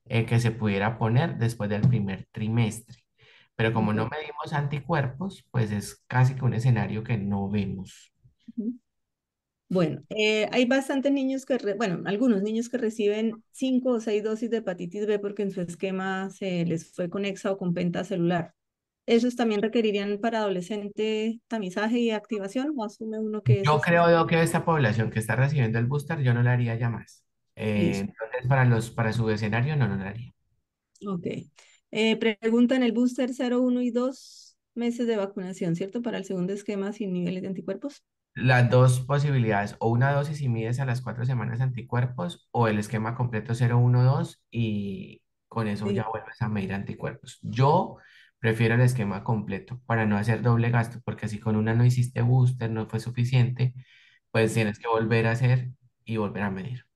que se pudiera poner después del primer trimestre. Pero como no Ok. medimos anticuerpos, pues es casi que un escenario que no vemos. Ujú. Bueno, hay bastantes niños bueno, algunos niños que reciben 5 o 6 dosis de hepatitis B porque en su esquema se les fue con hexa o con penta celular. ¿Esos también requerirían para adolescente tamizaje y activación o asume uno que Yo esos son creo que esta población que está recibiendo el booster, yo no la haría ya más. listos? Entonces, para su escenario, no la haría. Ok. Pregunta en el booster 0, 1 y 2 meses de vacunación, ¿cierto? Para el segundo esquema sin niveles de anticuerpos. Las dos posibilidades, o una dosis y mides a las 4 semanas anticuerpos, o el esquema completo 0, 1, 2 y con eso Sí. ya vuelves a medir anticuerpos. Yo prefiero el esquema completo para no hacer doble gasto, porque si con una no hiciste booster, no fue suficiente, pues tienes que volver a hacer y volver a medir.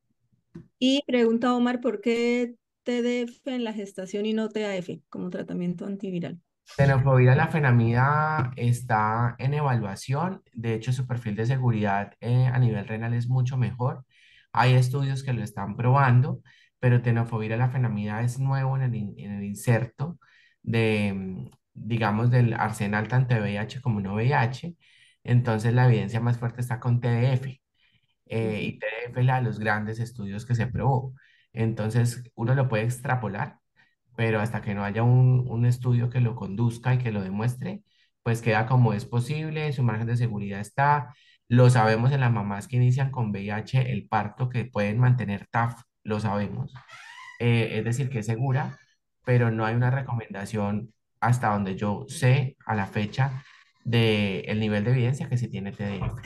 Y pregunta Omar, ¿por qué TDF en la gestación y no TAF como tratamiento antiviral? Tenofovir la fenamida está en evaluación. De hecho, su perfil de seguridad a nivel renal es mucho mejor. Hay estudios que lo están probando, pero tenofovir la fenamida es nuevo en el inserto de, digamos, del arsenal tanto de VIH como no VIH. Entonces, la evidencia más fuerte está con TDF. Ok. Y TDF es la de los grandes estudios que se probó. Entonces, uno lo puede extrapolar, pero hasta que no haya un estudio que lo conduzca y que lo demuestre, pues queda como es posible, su margen de seguridad está, lo sabemos en las mamás que inician con VIH, el parto que pueden mantener TAF, lo sabemos. Es decir, que es segura, pero no hay una recomendación hasta donde yo sé a la fecha del nivel de evidencia que se tiene TDF.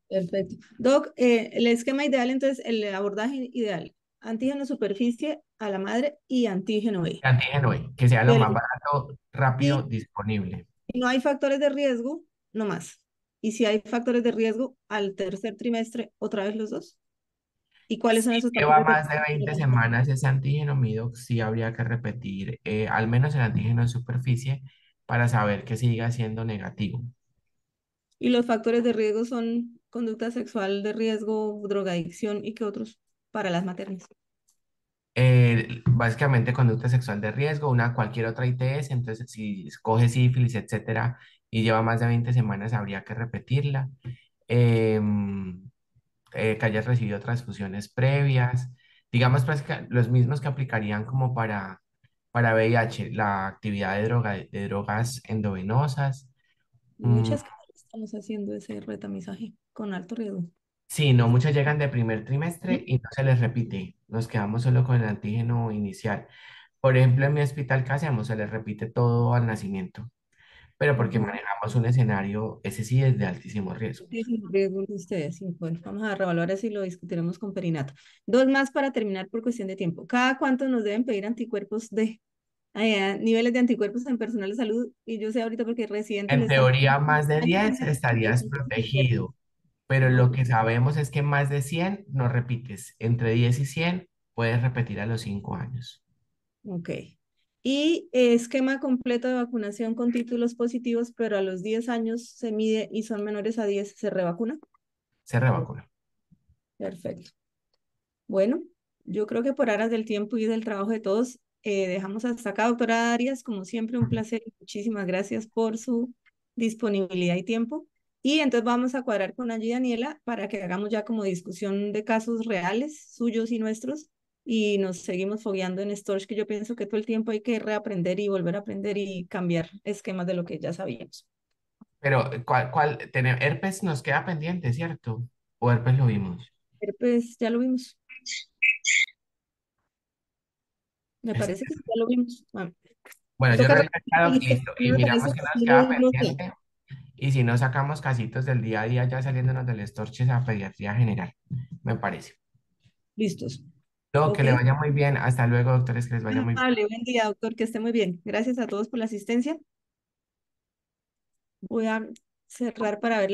Perfecto. Doc, el esquema ideal, entonces, el abordaje ideal, antígeno superficie a la madre y antígeno B. Antígeno E, que sea lo más Del- barato, rápido, Y disponible. si no hay factores de riesgo, no más. Y si hay factores de riesgo, al tercer trimestre, otra vez los dos. ¿Y cuáles Si son esos lleva factores de más de 20 riesgo? semanas ese antígeno Midox, sí habría que repetir al menos el antígeno de superficie para saber que siga siendo negativo. Y los factores de riesgo son conducta sexual de riesgo, drogadicción y qué otros para las maternas. Básicamente conducta sexual de riesgo, una cualquier otra ITS, entonces si coge sífilis, etcétera, y lleva más de 20 semanas habría que repetirla. Em, que hayas recibido transfusiones previas, digamos los mismos que aplicarían como para VIH, la actividad de drogas endovenosas. Mm, Muchas que estamos haciendo ese retamizaje con alto riesgo. sí, no muchas llegan de primer trimestre ¿Mm? y no se les repite, nos quedamos solo con el antígeno inicial. Por ejemplo, en mi hospital, ¿qué hacemos? Se les repite todo al nacimiento, pero porque Ujú. manejamos un escenario, ese sí es de altísimo riesgo. Muchísimos riesgos de ustedes. Sí, bueno, vamos a revaluar eso y lo discutiremos con Perinato. Dos más para terminar por cuestión de tiempo. ¿Cada cuánto nos deben pedir anticuerpos de? niveles de anticuerpos en personal de salud, y yo sé ahorita porque Residente le En estamos teoría, más de 10 de estarías sus anticuerpos. protegido, pero lo que sabemos es que más de 100 no repites. Entre 10 y 100 puedes repetir a los 5 años. Ok. Y esquema completo de vacunación con títulos positivos, pero a los 10 años se mide y son menores a 10, ¿se revacuna? Se revacuna. Perfecto. Bueno, yo creo que por aras del tiempo y del trabajo de todos, dejamos hasta acá, doctora Arias. Como siempre, un placer y muchísimas gracias por su disponibilidad y tiempo. Y entonces vamos a cuadrar con Angie y Daniela para que hagamos ya como discusión de casos reales, suyos y nuestros, y nos seguimos fogueando en Storage, que yo pienso que todo el tiempo hay que reaprender y volver a aprender y cambiar esquemas de lo que ya sabíamos. Pero, herpes nos queda pendiente, ¿cierto? ¿O herpes lo vimos? Pero pues ya lo vimos, me Es- parece que ya lo vimos. Ah, Bueno, yo toca reviso el repetir la CADOC, lista, listo. Y no me miramos parece que que nos sí queda no sé. pendiente. Y si no, sacamos casitos del día a día ya saliéndonos del estorches a pediatría general. Me parece. Listos. Luego, que Ok. le vaya muy bien. Hasta luego, doctores, que les vaya muy bien. Vale, buen día, doctor, que esté muy bien. Gracias a todos por la asistencia. Voy a cerrar para ver